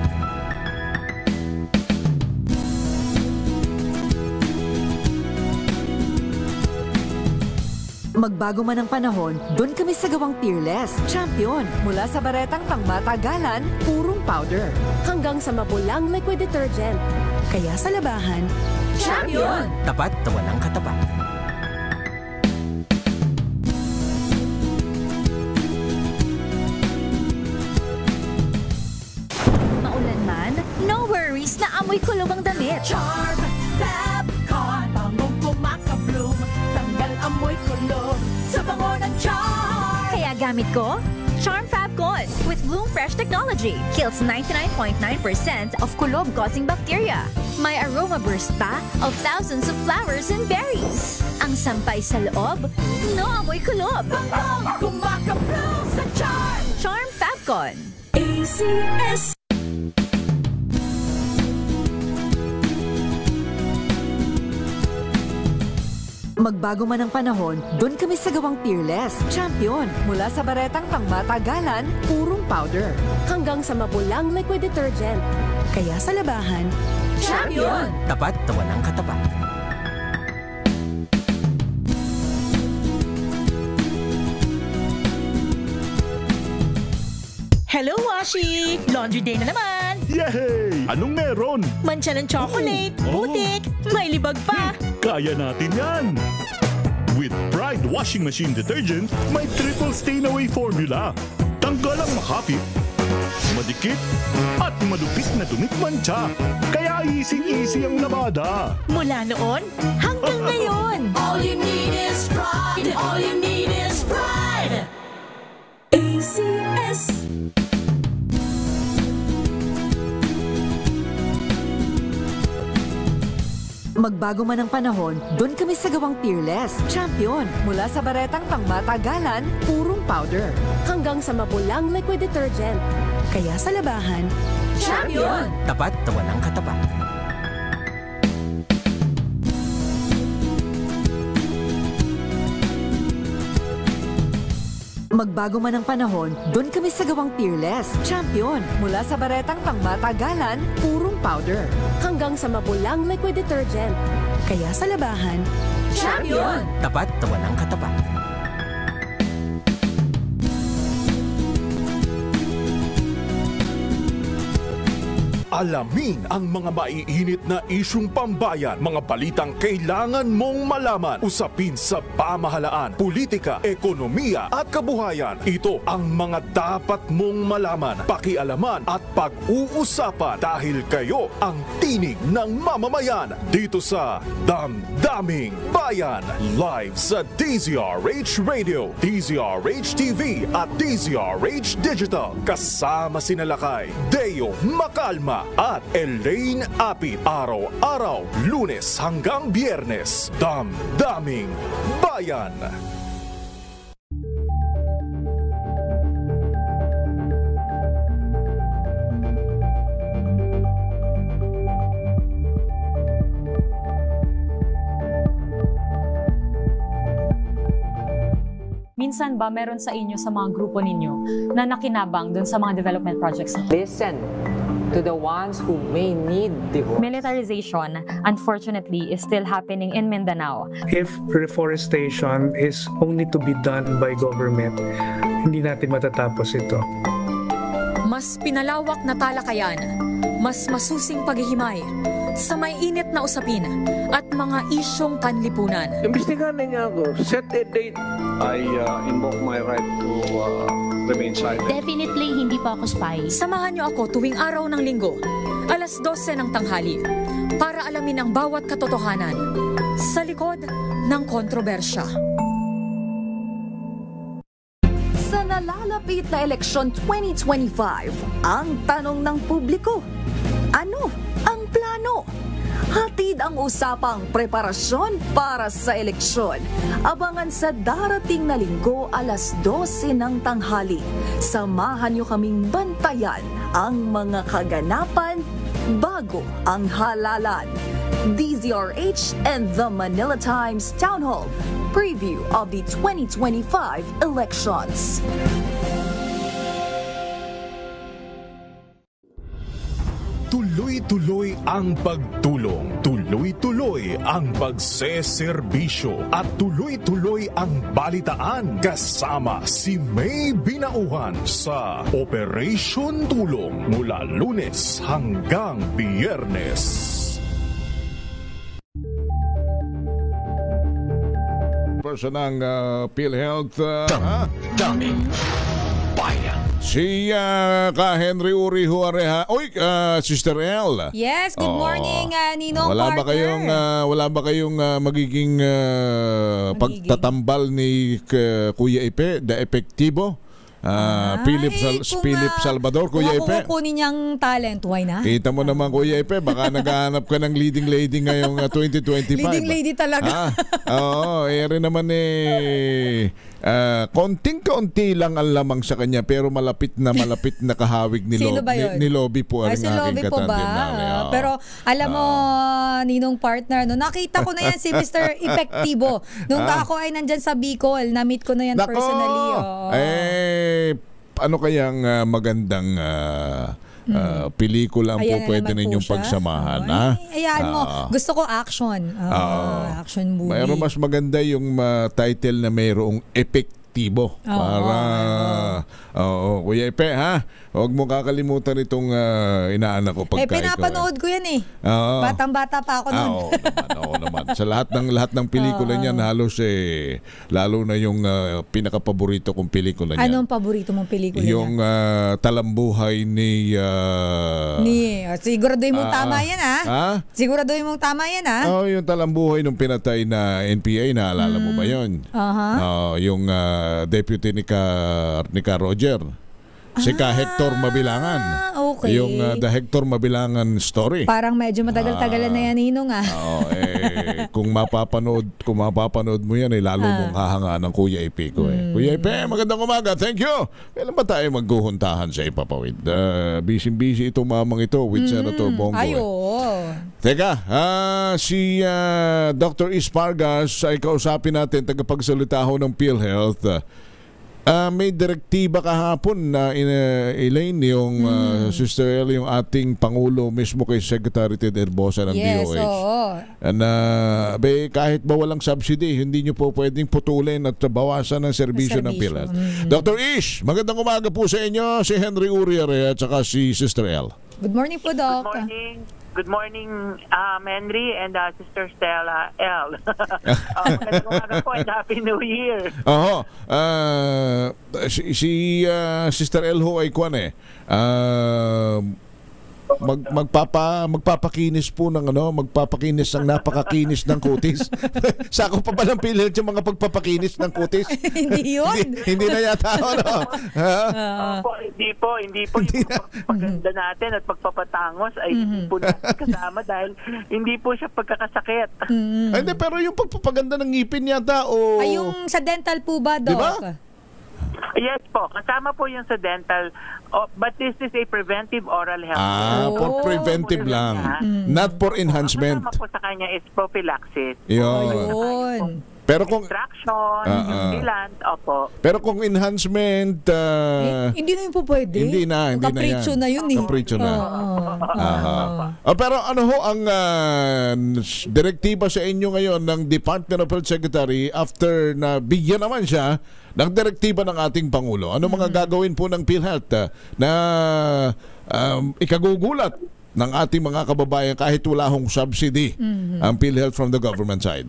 magbago man ang panahon, doon kami sa gawang Peerless. Champion, mula sa baretang pangmatagalan, purong powder. Hanggang sa mapulang liquid detergent. Kaya sa labahan, Champion! Tapat na walang katapat. berries na amoy kulob ang damit. Charm Fabcon, bangong kumakabloom, tanggal amoy kulob sa bango ng charm. Kaya gamit ko, Charm Fabcon with Bloom Fresh technology. Kills 99.9% of kulob-causing bacteria. May aroma burst pa of thousands of flowers and berries. Ang sampay sa loob, no amoy kulob. Bangong kumakabloom sa charm. Charm Fabcon. ACS. Magbago man ang panahon, doon kami sa gawang Peerless. Champion. Mula sa baretang pangmatagalan, purong powder. Hanggang sa mabulang liquid detergent. Kaya sa labahan, Champion! Tapat na walang katapat. Hello, Washi! Laundry day na naman! Yay! Anong meron? Mancha ng chocolate, putik, may libag pa! Kaya natin yan! With Pride Washing Machine Detergent, may triple stain-away formula. Tanggal ang makapit, madikit, at madupit na dumit mancha. Kaya easy-easy ang labada. Mula noon hanggang ngayon! All you need is pride! All you need is pride! ACS. magbago man ang panahon, doon kami sa gawang Peerless. Champion. Mula sa baretang pangmatagalan, purong powder. Hanggang sa mabulang liquid detergent. Kaya sa labahan, Champion! Tapat na walang katapat. magbago man ang panahon, doon kami sa gawang Peerless. Champion. Mula sa baretang pangmatagalan, purong powder. Hanggang sa mabulang liquid detergent. Kaya sa labahan, Champion! Tapat na walang katapat. Alamin ang mga maiinit na isyung pambayan, mga balitang kailangan mong malaman, usapin sa pamahalaan, politika, ekonomiya at kabuhayan. Ito ang mga dapat mong malaman, pakialaman at pag-uusapan dahil kayo ang tinig ng mamamayan dito sa Damdaming Bayan. Live sa DZRH Radio, DZRH TV at DZRH Digital. Kasama sina Lakay, Deo Macalma at Elaine Apit. Araw-araw, Lunes hanggang Biyernes. Damdaming Bayan. Minsan ba meron sa inyo sa mga grupo ninyo na nakinabang dun sa mga development projects? Listen to the ones who may need the voice. Militarization, unfortunately, is still happening in Mindanao. If reforestation is only to be done by government, hindi natin matatapos ito. Mas pinalawak na talakayan, mas masusing paghihimay sa may init na usapin at mga isyong panlipunan. Imbestigahan niya ako. Set a date. I invoke my right to remain silent. Definitely, hindi po ako spy. Samahan niyo ako tuwing araw ng linggo, alas 12 ng tanghali, para alamin ang bawat katotohanan sa likod ng kontrobersya. Sa nalalapit na eleksyon 2025, ang tanong ng publiko, ano ang plano? Hatid ang usapang preparasyon para sa eleksyon. Abangan sa darating na linggo alas 12 ng tanghali. Samahan niyo kaming bantayan ang mga kaganapan bago ang halalan. DZRH and the Manila Times Town Hall preview of the 2025 elections. Tuloy-tuloy ang pagtulong, tuloy-tuloy ang pagseserbisyo at tuloy-tuloy ang balitaan kasama si May Binauhan sa Operation Tulong mula Lunes hanggang Biyernes. Person ng PhilHealth. Daming Bayan. Si ka Henry Uri Huareha. Oy, Sister El. Yes, good morning, Ninong wala ba kayong magiging pagtatambal ni Kuya Ipe, the Epektibo? Philip Salvador, Kuya Ipe. Kung kukunin niyang talent, why na? Kita mo naman, Kuya Ipe, baka naghahanap ka ng leading lady ngayong 2025. Leading lady talaga. Oo, rin naman konting-kaunti lang ang lamang sa kanya pero malapit na kahawig ni Lobby po ang si Lobby po ba? Pero alam mo, Ninong partner, no, nakita ko na yan si Mr. Epektibo. Nung ako ay nandyan sa Bicol, na-meet ko na yan personally. Ano kayang magandang pelikula ang po pwede ninyong pagsamahan? Ayan mo, gusto ko action. Action movie. Mayroon mas maganda yung title na mayroong Epektibo. Kuya Epe, huwag mo kakalimutan itong inaanak ko pagka pinapanood ko yan Batang-bata pa ako nun. Oo naman. Sa lahat ng pelikula niyan, halos lalo na yung pinakapaborito kong pelikula niyan. Anong paborito mong pelikula niya? Yung Talambuhay ni... siguraduhin mong tama yan, Siguraduhin mong tama yan, yung Talambuhay nung pinatay na NPA, naalala mo ba yun? Yung deputy ni Ka Roger. Si Ka Hector Mabilangan. Okay. Yung The Hector Mabilangan story. Parang medyo matagal-tagalan na yan, Ninong, kung mapapanood mo yan, lalo mong hahanga ng Kuya Ipe ko. Kuya Ipe, magandang umaga. Thank you. Kailan ba tayo magguhuntahan sa Ipapawid? Busy itong mamang ito with Senator Bongo. Teka, si Dr. Ispargas ay kausapin natin, tagapagsalita ho ng PhilHealth. May direktiba kahapon na Elaine, yung Sister El, yung ating Pangulo mismo kay Secretary Ted Herbosa ng DOH. Kahit ba walang subsidy, hindi nyo po pwedeng putulin at bawasan ng serbisyo ng PhilHealth. Dr. Ish, magandang umaga po sa inyo, si Henry Uriare at saka si Sister El. Good morning po, Doc. Good morning, Henry and Sister Stella L. Magandang umaga po and Happy New Year. Si Sister L ho ay magpapakinis po ng magpapakinis ng napakakinis ng kutis. Sako pa ba ng PhilHealth yung mga pagpapakinis ng kutis? Hindi yun. hindi na yata Hindi po yung pagpapaganda natin at pagpapatangos ay hindi po natin kasama dahil hindi po siya pagkakasakit. Hindi, pero yung pagpapaganda ng ngipin yata ay yung sa dental po ba, Doc? Diba? Yes po, kasama po yung sa dental, but this is a preventive oral health. For preventive lang. Not for enhancement. Kasama po sa kanya is prophylaxis. Yun. Pero kung extraction, implant, Pero kung enhancement, hindi na yun po pwede. Hindi na Capriccio na yun Capriccio na. Pero ano ho ang direktiba sa inyo ngayon ng Department of Health Secretary after na bigyan naman siya ng direktiba ng ating Pangulo? Ano mga gagawin po ng PhilHealth na ikagugulat ng ating mga kababayan kahit wala hong subsidy ang PhilHealth from the government side?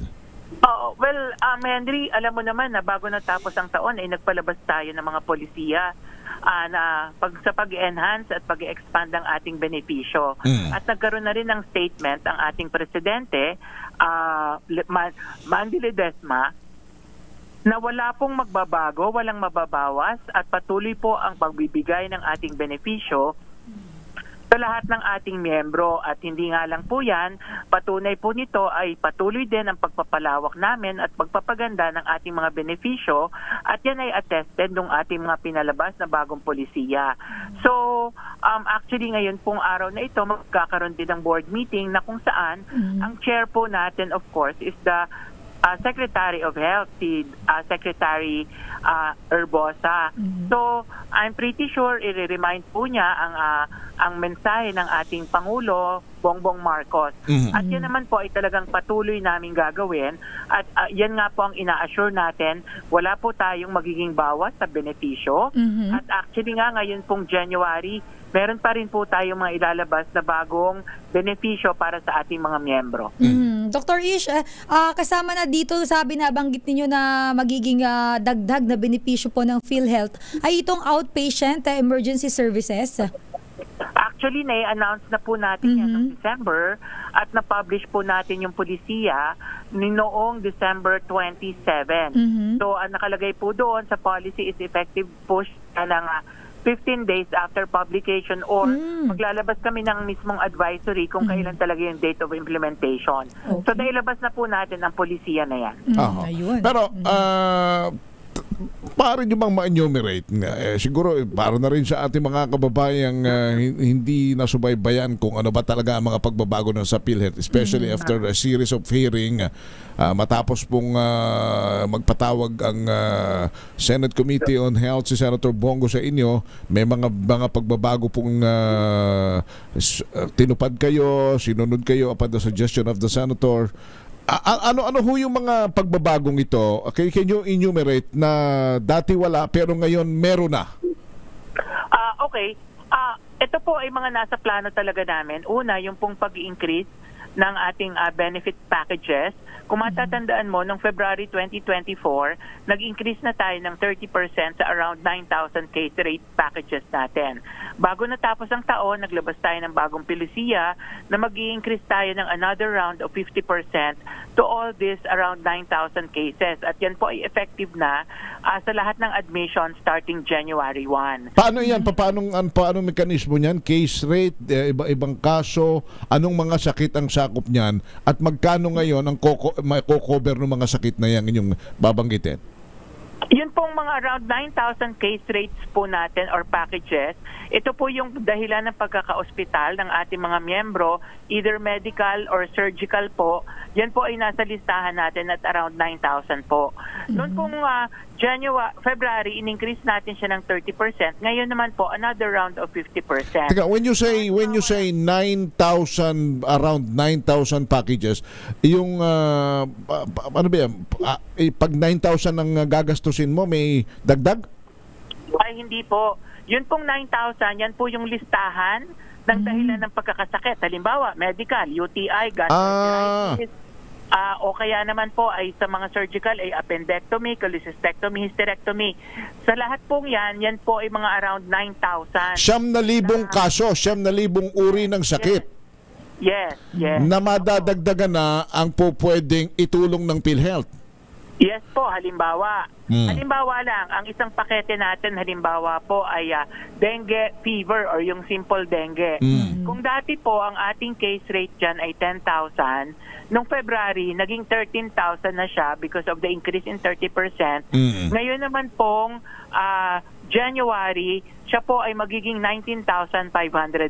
Well, Henry, alam mo naman na bago natapos ang taon ay nagpalabas tayo ng mga polisiya na sa pag-enhance at pag-expand ng ating benepisyo. At nagkaroon na rin ng statement ang ating presidente, Mandy Ledesma, na wala pong magbabago, walang mababawas at patuloy po ang pagbibigay ng ating benepisyo sa lahat ng ating miyembro. At hindi nga lang po yan, patunay po nito ay patuloy din ang pagpapalawak namin at pagpapaganda ng ating mga benepisyo at yan ay attested ng ating mga pinalabas na bagong polisiya. So, actually ngayon pong araw na ito, magkakaroon din ng board meeting na kung saan ang chair po natin of course is the Secretary of Health, si Secretary Herbosa. So, I'm pretty sure i-remind po niya ang mensahe ng ating Pangulo, Bongbong Marcos. At yan naman po ay talagang patuloy namin gagawin. At yan nga po ang ina-assure natin, wala po tayong magiging bawas sa benepisyo. At actually nga ngayon pong January, meron pa rin po tayong mga ilalabas na bagong benepisyo para sa ating mga miyembro. Dr. Ish, kasama na dito sa binabanggit ninyo na magiging dagdag na benepisyo po ng PhilHealth ay itong outpatient emergency services. Actually, na-announce na po natin yan noong December at na-publish po natin yung polisiya noong December 27. So, ang nakalagay po doon sa policy is effective push ng 15 days after publication or maglalabas kami ng mismong advisory kung kailan talaga yung date of implementation. So, nailabas na po natin ang polisiya na yan. Pero, para nyo bang ma-enumerate siguro para na rin sa ating mga kababayang hindi nasubaybayan kung ano ba talaga ang mga pagbabago ng sa PhilHealth, especially after a series of hearing matapos pong magpatawag ang Senate Committee on Health si Senator Bongo sa inyo, may mga pagbabago pong tinupad kayo, sinunod kayo upon the suggestion of the Senator. Ano ho yung mga pagbabagong ito? Can you enumerate na dati wala pero ngayon meron na? Okay. Ito po ay mga nasa plano talaga namin. Una, yung pong pag-increase ng ating benefit packages. Kung matatandaan mo, noong February 2024, nag-increase na tayo ng 30% sa around 9,000 case rate packages natin. Bago natapos ang taon, naglabas tayo ng bagong polisiya na mag-i-increase tayo ng another round of 50% to all this around 9,000 cases. At yan po ay effective na sa lahat ng admission starting January 1. Paano yan? Paano mekanismo niyan? Case rate, iba-ibang kaso, anong mga sakit ang sakop niyan? At magkano ngayon ang cover ng mga sakit na yan inyong babanggitin? Yun pong mga around 9,000 case rates po natin or packages, ito po yung dahilan ng pagkaka-ospital ng ating mga miyembro, either medical or surgical po. Yan po ay nasa listahan natin at around 9,000 po. Noon pong February, in-increase natin siya ng 30%. Ngayon naman po, another round of 50%. Teka, when you say 9,000, around 9,000 packages, yung ano ba yan? Pag 9,000 ang gagastusin mo, may dagdag? Ay, hindi po. Yun pong 9,000, yan po yung listahan ng dahilan ng pagkakasakit. Halimbawa, medical, UTI, gastroenteritis, o kaya naman po ay sa mga surgical ay appendectomy, cholecystectomy, hysterectomy. Sa lahat pong yan po ay mga around 9,000. 9,000 kaso, 9,000 uri ng sakit. Yes. Na madadagdagan na ang po pwedeng itulong ng PhilHealth. Yes po, halimbawa. Halimbawa lang, ang isang pakete natin halimbawa po ay dengue fever or yung simple dengue. Kung dati po ang ating case rate dyan ay 10,000, noong February naging 13,000 na siya because of the increase in 30%. Ngayon naman pong January, siya po ay magiging 19,500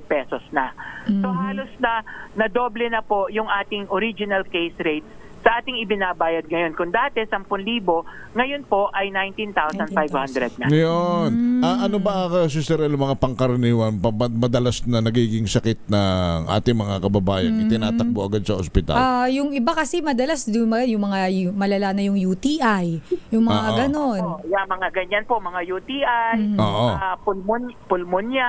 pesos na. So halos na doble na po yung ating original case rate sa ating ibinabayad ngayon. Kung dati 10,000, ngayon po ay 19,500 na. Ngayon, ano ba, Sister El, mga pangkaraniwan, madalas na nagiging sakit ng ating mga kababayan, itinatakbo agad sa ospital? Yung iba kasi madalas, yung mga malala na yung UTI, yung mga ganon. Yung mga ganyan po, mga UTI, pulmonya.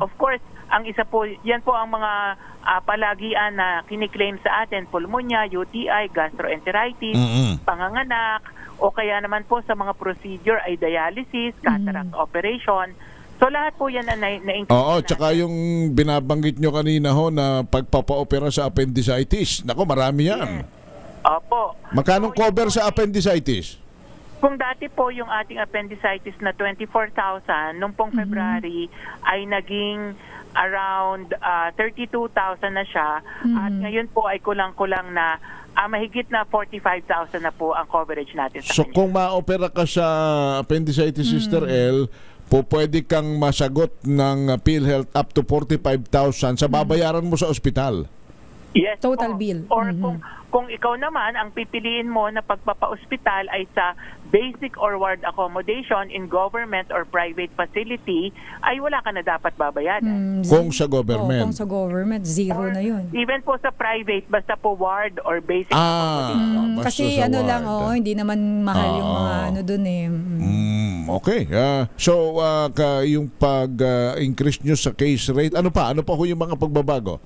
Of course, ang isa po, yan po ang mga palagian na kiniklaim sa atin, pulmonya, UTI, gastroenteritis, panganganak, o kaya naman po sa mga procedure ay dialysis, cataract operation. So lahat po yan na-include. Oo, tsaka yung binabanggit nyo kanina ho na pagpapa-opera sa appendicitis. Nako, marami yan. Opo. Magkano cover sa appendicitis? Kung dati po yung ating appendicitis na 24,000, nung pong February ay naging around 32,000 na siya. At ngayon po ay kulang-kulang na mahigit na 45,000 na po ang coverage natin sa kanya. Kung ma-opera ka sa appendicitis, Sister El, pwede kang masagot ng PhilHealth up to 45,000 sa babayaran mo sa ospital. Yes, total bill. Or kung ikaw naman, ang pipiliin mo na pagpapa-ospital ay sa basic or ward accommodation in government or private facility, ay wala ka na dapat babayaran. Kung sa government. Kung sa government, zero na yun. Even po sa private, basta po ward or basic accommodation. Kasi ano ward lang, hindi naman mahal yung mga ano dun eh. Okay. So, yung pag-increase nyo sa case rate, ano pa ho yung mga pagbabago?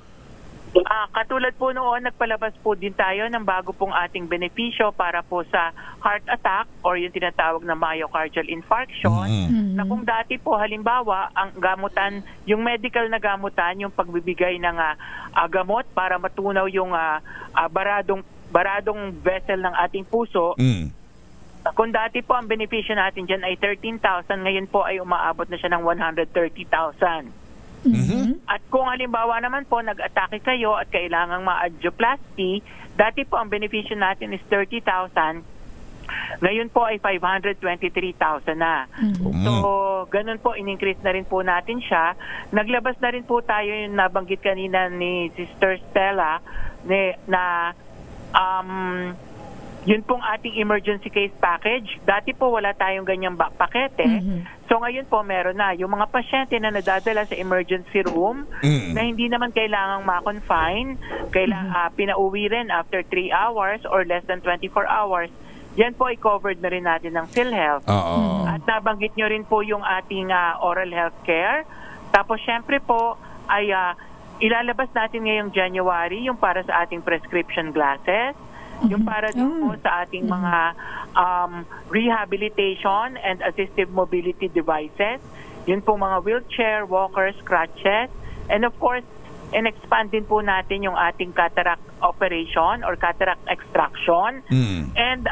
Katulad po noon, nagpalabas po din tayo ng bago pong ating benepisyo para po sa heart attack or yung tinatawag na myocardial infarction. Na kung dati po, halimbawa, ang gamutan, yung medical na gamutan, yung pagbibigay ng gamot para matunaw yung baradong vessel ng ating puso. Kung dati po ang benepisyo natin dyan ay 13,000, ngayon po ay umaabot na siya ng 130,000. At kung halimbawa naman po nag-atake kayo at kailangang ma-angioplasty, dati po ang benepisyo natin is 30,000, ngayon po ay 523,000 na. So, ganun po, in-increase na rin po natin siya. Naglabas na rin po tayo yung nabanggit kanina ni Sister Stella na yun pong ating emergency case package. Dati po wala tayong ganyang pakete. So ngayon po meron na. Yung mga pasyente na nadadala sa emergency room na hindi naman kailangang ma-confine, pinauwi rin after 3 hours or less than 24 hours, yan po ay covered na rin natin ng PhilHealth. At nabanggit nyo rin po yung ating oral health care. Tapos syempre po ay ilalabas natin ngayong January yung para sa ating prescription glasses, yung para din po sa ating mga rehabilitation and assistive mobility devices, yun po mga wheelchair, walkers, crutches, and of course, in-expand din po natin yung ating cataract operation or cataract extraction. And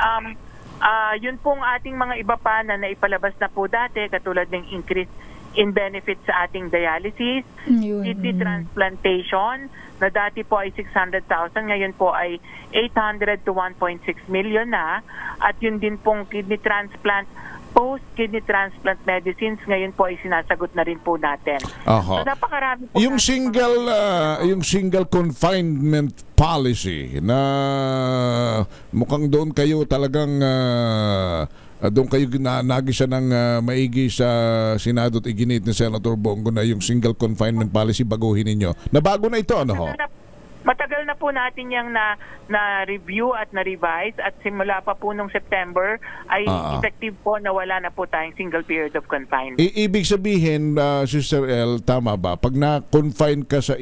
yun pong ating mga iba pa na naipalabas na po dati, katulad ng increase in benefits sa ating dialysis, kidney transplantation, na dati po ay 600,000, ngayon po ay 800 to 1.6 million na. At yun din pong kidney transplant, post-kidney transplant medicines, ngayon po ay sinasagot na rin po natin. So napakarami po. Yung single confinement policy na mukhang doon kayo talagang doon kayo nagisa ng maigi sa Senado at iginit ni Senator Bongo na yung single confinement policy baguhin ninyo. Nabago na ito, ano ho? Matagal na po natin yung na-review at na-revise at simula pa po nung September ay effective po na wala na po tayong single period of confinement. Ibig sabihin, Sister El, tama ba? Pag na-confine ka sa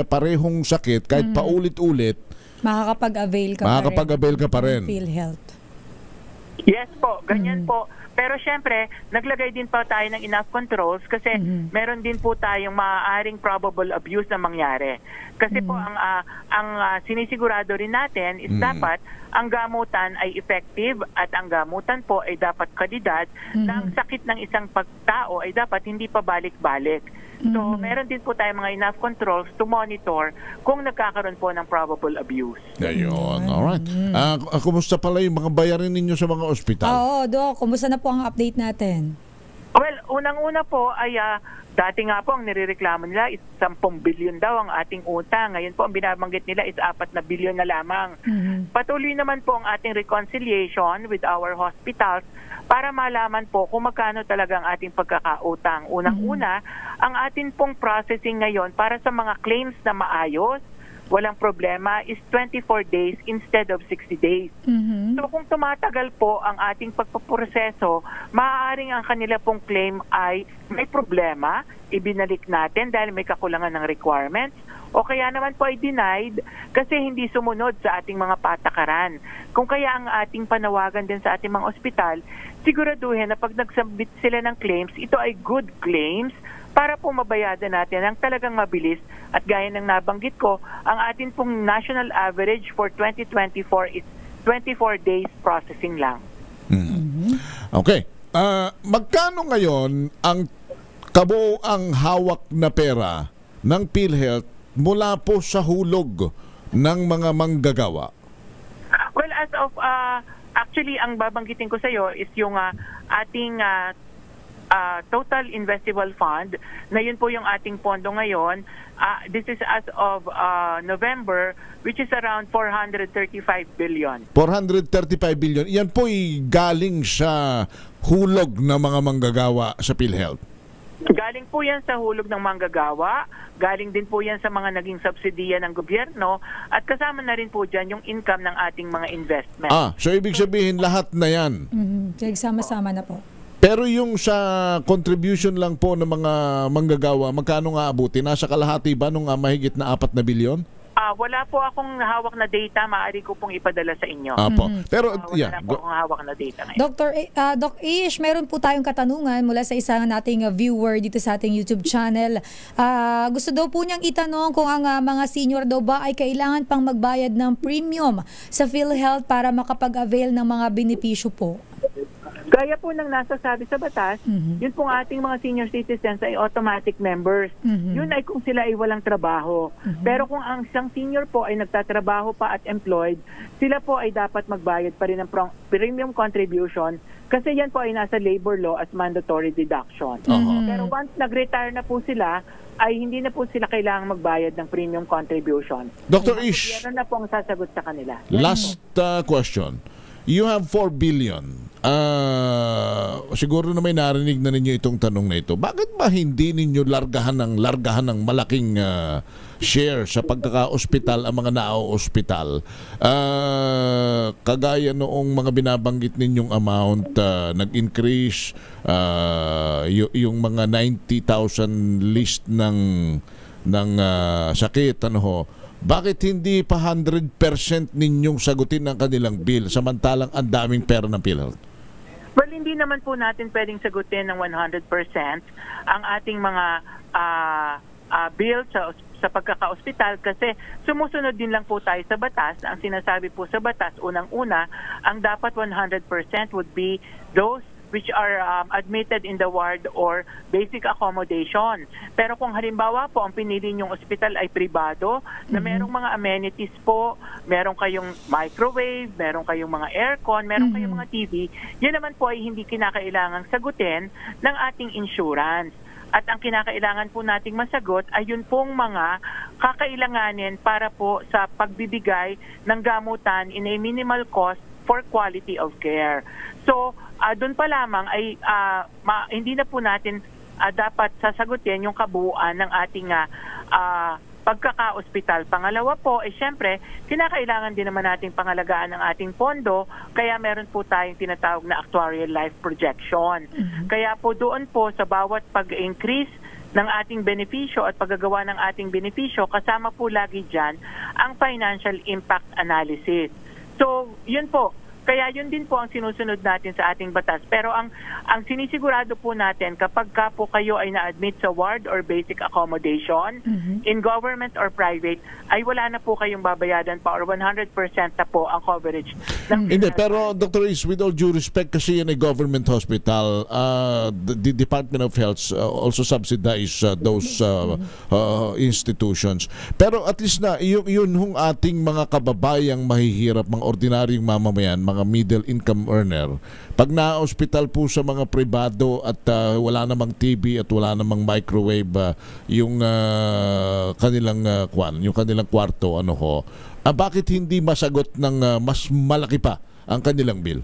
parehong sakit, kahit paulit-ulit, makakapag-avail ka pa rin. PhilHealth. Yes po, ganyan po. Pero syempre, naglagay din pa tayo ng enough controls kasi meron din po tayong maaaring probable abuse na mangyari. Kasi po ang sinisigurado rin natin is dapat ang gamutan ay effective at ang gamutan po ay dapat kalidad na ang sakit ng isang pagtao ay dapat hindi pa balik-balik. So, meron din po tayong mga enough controls to monitor kung nagkakaroon po ng probable abuse. Ayun, alright. Kumusta pala yung mga bayarin ninyo sa mga ospital? Doc, kumusta na po ang update natin? Well, unang-una po ay dati nga po ang nirereklamo nila is 10 billion daw ang ating utang. Ngayon po ang binabanggit nila is 4 na billion na lamang. Patuloy naman po ang ating reconciliation with our hospitals para malaman po kung magkano talaga ang ating pagkakautang. Unang-una, ang ating pong processing ngayon para sa mga claims na maayos, walang problema, is 24 days instead of 60 days. So kung tumatagal po ang ating pagpaproseso, maaaring ang kanila pong claim ay may problema, ibinalik natin dahil may kakulangan ng requirements, o kaya naman po ay denied kasi hindi sumunod sa ating mga patakaran. Kung kaya ang ating panawagan din sa ating mga ospital, siguraduhin na pag nagsubmit sila ng claims, ito ay good claims para po mabayadan natin ang talagang mabilis. At gaya ng nabanggit ko, ang atin pong national average for 2024 is 24 days processing lang. Okay. Magkano ngayon ang kabuoang hawak na pera ng PhilHealth mula po sa hulog ng mga manggagawa? Well, as of actually ang babanggitin ko sa iyo is yung ating total investable fund na yun po yung ating pondo ngayon. This is as of November, which is around 435 billion. 435 billion. Yan po ay galing sa hulog ng mga manggagawa sa PhilHealth. Galing po yan sa hulog ng manggagawa, galing din po yan sa mga naging subsidiya ng gobyerno, at kasama na rin po dyan yung income ng ating mga investment. So ibig sabihin lahat na yan? Sama-sama na po. Pero yung sa contribution lang po ng mga manggagawa, magkano nga abuti? Nasa kalahati ba nung mahigit na 4 na bilyon? Wala po akong hawak na data, maaari ko pong ipadala sa inyo. Apo. Pero Wala po akong hawak na data ngayon. Doc Ish, meron po tayong katanungan mula sa isang nating viewer dito sa ating YouTube channel. Gusto daw po niyang itanong kung ang mga senior daw ba ay kailangan pang magbayad ng premium sa PhilHealth para makapag-avail ng mga benepisyo po. Gaya po ng nasasabi sa batas, yun pong ating mga senior citizens ay automatic members. Yun ay kung sila ay walang trabaho. Pero kung ang isang senior po ay nagtatrabaho pa at employed, sila po ay dapat magbayad pa rin ng premium contribution kasi yan po ay nasa labor law as mandatory deduction. Pero once nag-retire na po sila, ay hindi na po sila kailangang magbayad ng premium contribution. Dr. Ish, Yan na po ang sasagot sa kanila. last question. You have 4 billion. Siguro na may narinig na ninyo itong tanong na ito. Bakit ba hindi ninyo largahan ng malaking share sa pagkaka-ospital ang mga nao-ospital? Kagaya noong mga binabanggit ninyong amount, nag-increase yung mga 90,000 list ng sakit, bakit hindi pa 100% ninyong sagutin ang kanilang bill samantalang ang daming pera ng PhilHealth? Well, hindi naman po natin pwedeng sagutin ng 100% ang ating mga bill sa pagkaka-ospital kasi sumusunod din lang po tayo sa batas. Ang sinasabi po sa batas, unang-una, ang dapat 100% would be those which are admitted in the ward or basic accommodation. Pero kung halimbawa po ang pinili niyong ospital ay pribado, na merong mga amenities po, meron kayong microwave, meron kayong mga aircon, meron kayong mga TV, yan naman po ay hindi kinakailangang sagutin ng ating insurance. At ang kinakailangan po nating masagot ay yun pong mga kakailanganin para po sa pagbibigay ng gamutan in a minimal cost for quality of care. So, doon pa lamang ay hindi na po natin dapat sasagutin yung kabuuan ng ating pagkaka-ospital. Pangalawa po, syempre, kinakailangan din naman nating pangalagaan ng ating pondo, kaya meron po tayong tinatawag na actuarial life projection. Kaya po doon po sa bawat pag-increase ng ating benepisyo at paggagawa ng ating benepisyo, kasama po lagi dyan ang financial impact analysis. So, yun po. Kaya yun din po ang sinusunod natin sa ating batas. Pero ang sinisigurado po natin, kapag ka po kayo ay na-admit sa ward or basic accommodation, in government or private, ay wala na po kayong babayadan pa or 100% na po ang coverage. Hindi, pero Dr. Is, with all due respect, kasi yan ay government hospital, the Department of Health also subsidize those institutions. Pero at least na, yun hong ating mga kababayang mahihirap, mga ordinaryong mamamayan, mga middle income earner, pag na-hospital po sa mga pribado at wala namang TV at wala namang microwave yung kanilang yung kanilang kwarto, bakit hindi masagot ng mas malaki pa ang kanilang bill?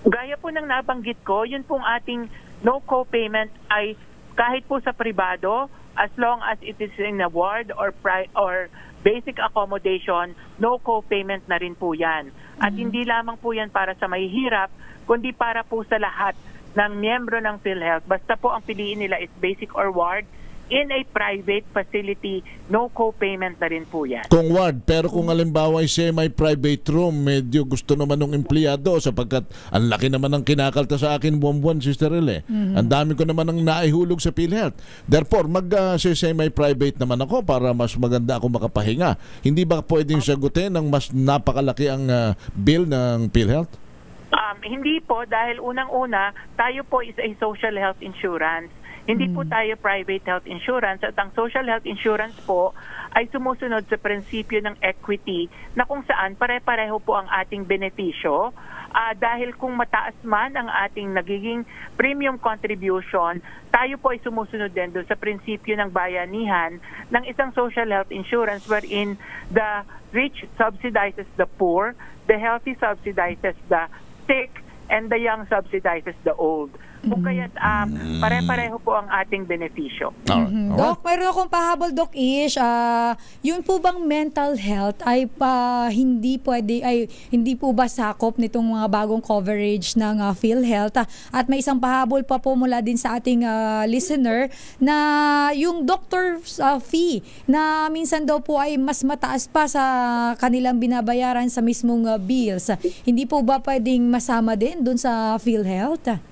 Gaya po ng nabanggit ko, yun pong ating no co-payment ay kahit po sa pribado, as long as it is in a ward or basic accommodation, no co-payment na rin po yan. At hindi lamang po yan para sa mahihirap, kundi para po sa lahat ng miyembro ng PhilHealth. Basta po ang piliin nila is basic or ward, in a private facility, no co-payment na rin po yan. Kung ward, pero kung halimbawa ay semi-private room, medyo gusto naman ng empleyado sapagkat ang laki naman ng kinakalta sa akin buwan-buwan, Sister Rele. Ang dami ko naman ang naihulog sa PhilHealth. Therefore, semi-private naman ako para mas maganda ako makapahinga. Hindi ba pwedeng sagutin ng mas napakalaki ang bill ng PhilHealth? Hindi po, dahil unang-una, tayo po is a social health insurance. Hindi po tayo private health insurance at ang social health insurance po ay sumusunod sa prinsipyo ng equity na kung saan pare-pareho po ang ating benepisyo dahil kung mataas man ang ating nagiging premium contribution, tayo po ay sumusunod din doon sa prinsipyo ng bayanihan ng isang social health insurance wherein the rich subsidizes the poor, the healthy subsidizes the sick, and the young subsidizes the old. Kung kaya't pare-pareho po ang ating benepisyo. Doc, mayroon akong pahabol, Doc Ish. Yun po bang mental health ay hindi po ba sakop nitong mga bagong coverage ng PhilHealth? At may isang pahabol pa po mula din sa ating listener na yung doctor's fee na minsan daw po ay mas mataas pa sa kanilang binabayaran sa mismong bills. Hindi po ba pwedeng masama din dun sa PhilHealth?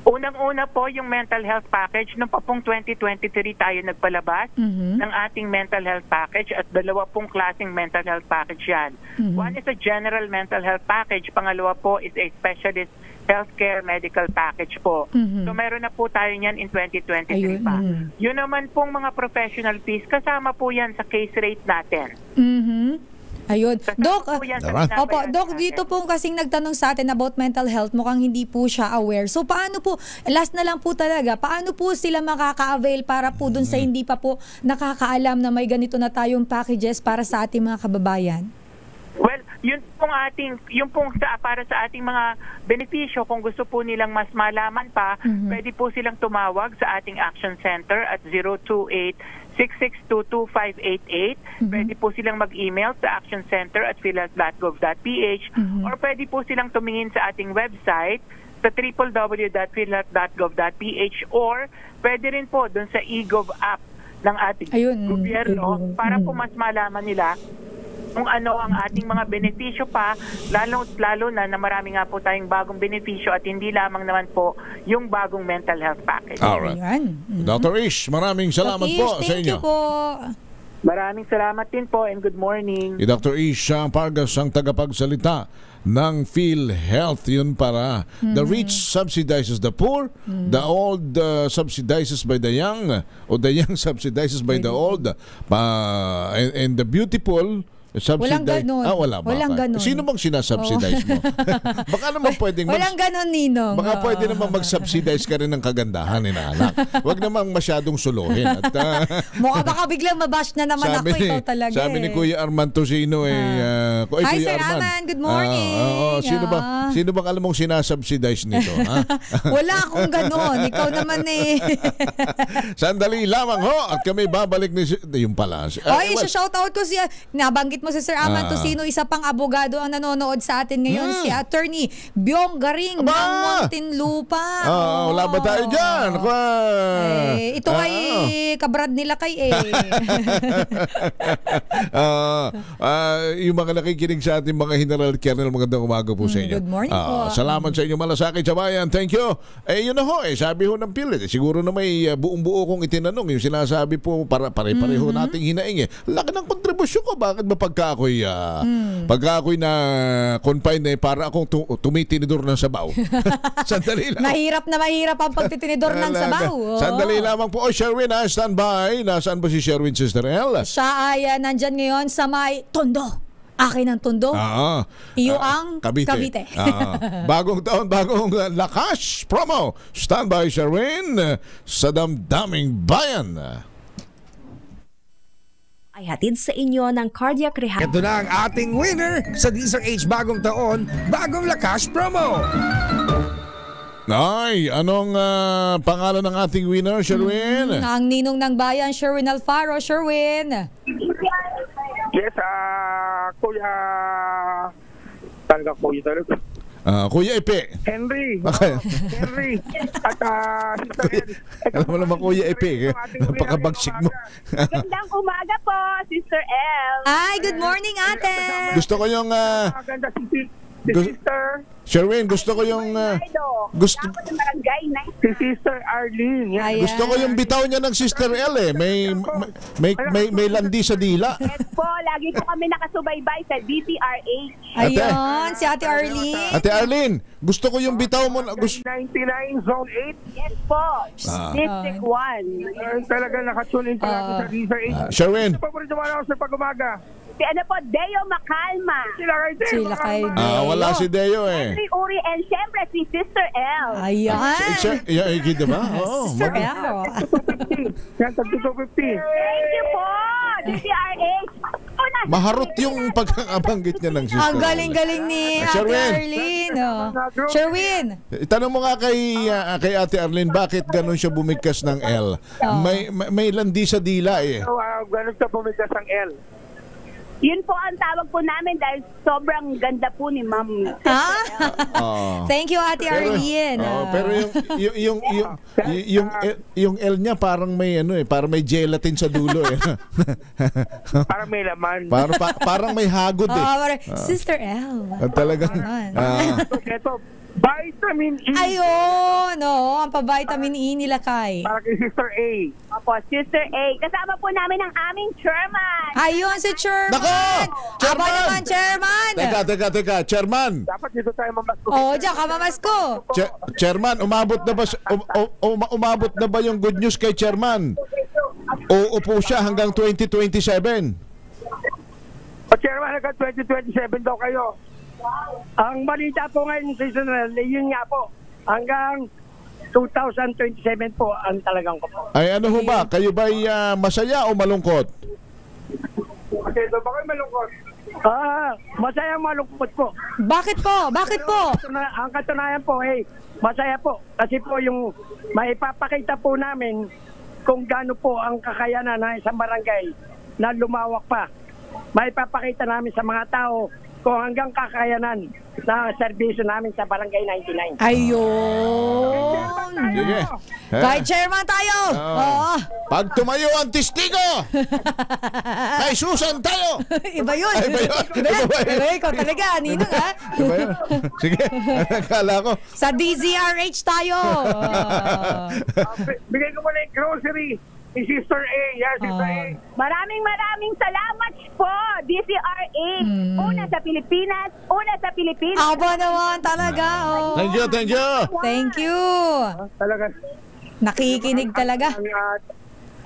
Unang-una po yung mental health package. Noong pa pong 2023 tayo nagpalabas ng ating mental health package at 2 klaseng mental health package yan. One is a general mental health package. Pangalawa po is a specialist healthcare medical package po. So meron na po tayo niyan in 2023 pa. Yun naman pong mga professional fees, kasama po yan sa case rate natin. Ayun. Doc, Doc, dito po kasing nagtanong sa atin about mental health, mukhang hindi po siya aware. So paano po, last na lang po talaga, paano po sila makaka-avail para po dun sa hindi pa po nakakaalam na may ganito na tayong packages para sa ating mga kababayan? Well, yung pong para sa ating mga benepisyo, kung gusto po nilang mas malaman pa, pwede po silang tumawag sa ating Action Center at 028-6622-588. Pwede po silang mag-email sa actioncenter@philhealth.gov.ph or pwede po silang tumingin sa ating website sa www.philhealth.gov.ph or pwede rin po doon sa eGov app ng ating gobyerno para po mas malaman nila kung ano ang ating mga benepisyo pa, lalo na marami nga po tayong bagong benepisyo at hindi lamang naman po yung bagong mental health package. Alright. Dr. Ish, maraming salamat po sa inyo. Thank you po. Maraming salamat din po and good morning. Dr. Ish Pargas ang tagapagsalita ng PhilHealth. Yun para the rich subsidizes the poor, the old subsidizes by the young, or the young subsidizes by the old, and the beautiful walang ganon. Wala ba? Walang ganon. Sino bang sinasubsidize mo? Baka naman pwedeng walang ganon, Ninong. Baka pwede naman mag-subsidize ka rin ng kagandahan ni anak. Huwag namang masyadong suluhin. At, mukha baka biglang mabash na naman ako. Ikaw talaga. Sabi ni Kuya Arman Tosino Hi, Kuya Sir Arman. Good morning. Sino bang alam mong sinasubsidize nito? Wala akong ganon. Ikaw naman Sandali lamang ho. At kami babalik ni yung pala. Shoutout ko siya. Nabanggit mo si Sir Arman Tosino, isa pang abogado ang nanonood sa atin ngayon, si Attorney Byong Garing ng Muntinlupa. Wala ba tayo dyan? Ito ay kabrad nila kay yung mga nakikinig sa ating mga General Kernel, magandang umaga po sa inyo. Good morning po. Salamat sa inyo malasakit sa bayan. Thank you. Yun na ho, sabi ho ng PhilHealth, siguro na may buong-buo kong itinanong, yung sinasabi po, pare-pareho nating hinaing laki ng kontribusyon ko, bakit ba pagka ako'y na confine para akong tumitinidor ng sabaw. Sandali lang. Mahirap ang pagtitinidor ng sabaw. Sandali lamang po. Sherwin, stand by. Nasaan ba si Sherwin, Sister El? Siya ay nandyan ngayon sa may Tondo. Akin ang Tondo. Iyo ang Cavite. Bagong taon, bagong lakas promo. Stand by, Sherwin, sa damdaming bayan. Ay hatid sa inyo ng Cardiac Rehab. Ito na ang ating winner sa DZRH Bagong Taon, Bagong Lakas Promo. Ay, anong pangalan ng ating winner, Sherwin? Ang ninong ng bayan, Sherwin Alfaro. Sherwin. Yes, Kuya... Talaga Kuya talaga. Kuya Epe. Henry. Henry. At Sister El. Alam mo naman Kuya Epe. Napakabagsik mo. Magandang umaga po, Sister El. Ay, good morning, ate. Gusto ko yung... Maganda si Sister... Sherwin, gusto ko yung... si Sister Arlene. Gusto ko yung bitaw niya ng Sister L May landi sa dila. Yes po, lagi po kami nakasubaybay sa DZRH. Ayun, si Ate Arlene. Ate Arlene, gusto ko yung bitaw mo. 99 Zone 8. Yes po, District 1. Talaga nakatune in palagi sa DZRH. Sherwin. Ano paborito mo na ako sa pag-umaga? Si Deo Macalma. Sila kay Deo. Wala si Deo Henry Uri and syempre si Sister L. Ayan. Diba? Sister L. 250. Thank you po, DZRH. Maharot yung pagkakabanggit niya ng sister. Ang galing-galing ni Ate Arlene. Sherwin. Itanong mo nga kay Ate Arlene, bakit ganun siya bumigkas ng L? May landi sa dila eh. Ganun siya bumigkas ng L. Yun po ang tawag po namin dahil sobrang ganda po ni Ma'am. Thank you, Ate Arlene. Pero yung L niya parang may parang may gelatin sa dulo eh. Parang may laman. Parang may hagod eh. Sister L. Talagang ito, vitamin E. Ayun, ang pa-vitamin E nila kay. Para kay Sister A. Opo, Sister A. Kasama po namin ang aming chairman. Ayun, si Chairman. Nako! Aba naman, Chairman. Teka, Chairman. Dapat dito tayo mamasko. Diyan ka mamasko. Chairman, umabot na ba yung good news kay Chairman? Oo po siya hanggang 2027. Chairman, hanggang 2027 daw kayo. Ang balita po ngayon, yun nga po, hanggang 2027 po ang talagang ko po. Ay ano ho ba? Kayo ba'y masaya o malungkot? Okay, so bakit malungkot? Masaya malungkot po. Bakit po? Ang katunayan po, masaya po. Kasi po yung maipapakita po namin kung gaano po ang kakayanan ng isang barangay na lumawak pa. Maipapakita namin sa mga tao kung hanggang kakayanan na serbisyo namin sa Barangay 99. Ayun! Sige. Kay Chairman tayo! Pag tumayo ang testigo, kay Susan tayo! Iba yun! Ikaw talaga, Ninong ha? Iba yun? Sige, nakala ko. Sa DZRH tayo! Bigay ko muna yung grocery. Sister A, Sister A. Maraming salamat po, DCRA. Una sa Pilipinas, Aba naman talaga. Thank you. Thank you. Talaga. Nakikinig talaga.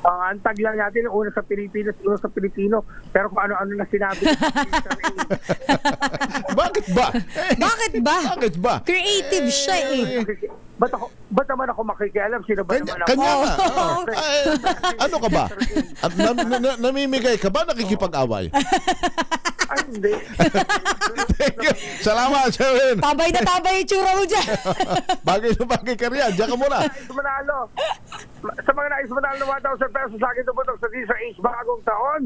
Ang tag lang natin, una sa Pilipinas, una sa Pilipino. Pero kung ano-ano na sinabi. Bakit ba? Bakit ba? Creative siya eh. Ba't naman ako makikialam? Sino ba naman ako? Kanya ba? Ano ka ba? At namimigay ka ba? Nakikipag-away? Ay, hindi. Thank you. Salamat, Sherwin. Tabay na tabay yung tsura mo dyan. Bagay na bagay ka riyan. Diyan ka muna. Sa mga nais manalo ng 1,000 pesos sa akin tumutok sa DZRH bagong taon,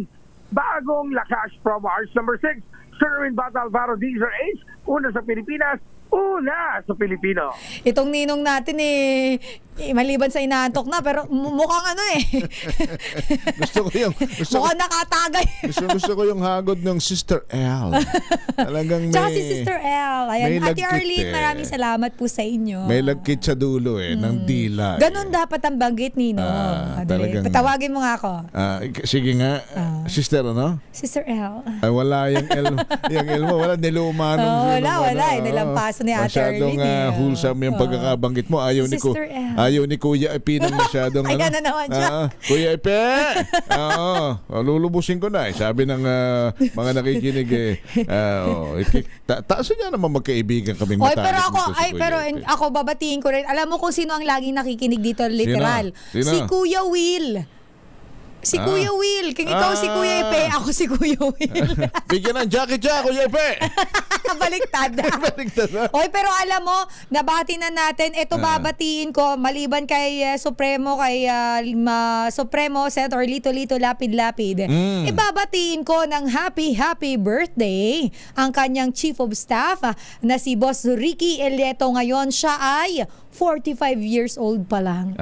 bagong lakas from March number 6, Sherwin Bata Alvaro DZRH, una sa Pilipinas, una sa Pilipino. Itong ninong natin maliban sa inaantok na, pero mukhang Gusto ko mukhang nakatagay. gusto ko yung hagod ng Sister L. Talagang may... Tsaka si Sister L. Ayan, Ate Arlene, maraming salamat po sa inyo. May lagkit sa dulo ng dila. Ganon dapat ang banggit, Ninong. Patawagin mo nga ako. Sige nga. Sister, ano? Sister L. Ay, wala yung L. Yung L mo, wala niluma. Wala. Nilampaso ni Ate Arlene. Masyadong wholesome yung pagkakabanggit mo. Ayaw ni Kuya Epi ng masyadong Ayan na naman siya. Kuya Epi! Lulubusin ko na Sabi ng mga nakikinig taasan niya naman magkaibigan kaming matalik. Pero ako babatiin ko rin. Alam mo kung sino ang laging nakikinig dito literal? Sino? Si Kuya Will. Kuya Will. Kung ikaw si Kuya Epe, ako si Kuya Will. Bigyan ng jacket siya, Kuya Epe. Baliktad. Oy, pero alam mo, nabati na natin. Ito babatiin ko, maliban kay Supremo, Supremo Senator Lito Lapid. Ibabatiin ko ng happy birthday ang kanyang Chief of Staff na si Boss Ricky Elieto. Ngayon siya ay 45 years old pa lang.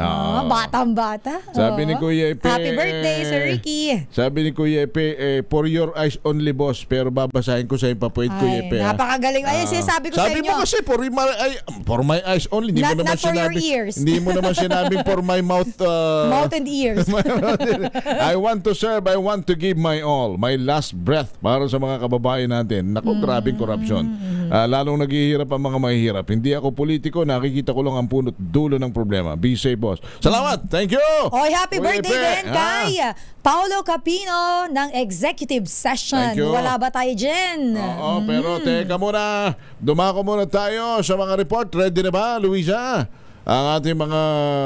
Batang-bata. Sabi ni Kuya Epe, happy birthday, Sir Ricky. Sabi ni Kuya Epe, for your eyes only, boss. Pero babasahin ko sa yung papuwit, Kuya Epe. Napakagaling. Sinasabi ko sa inyo. Sabi mo kasi, for my eyes only. Hindi mo naman not for your ears. Hindi mo naman sinabing for my mouth. Mouth and ears. I want to serve. I want to give my all. My last breath para sa mga kababayan natin. Naku, grabing korupsyon. Lalong naghihirap ang mga mahihirap. Hindi ako politiko. Nakikita ko lang ang punot dulo ng problema. Be safe, boss. Salamat. Thank you. Happy birthday din kay Paolo Capino ng Executive Session. Wala ba tayo dyan? Pero teka muna. Dumako muna tayo sa mga report. Ready na ba, Luisa? ang ating mga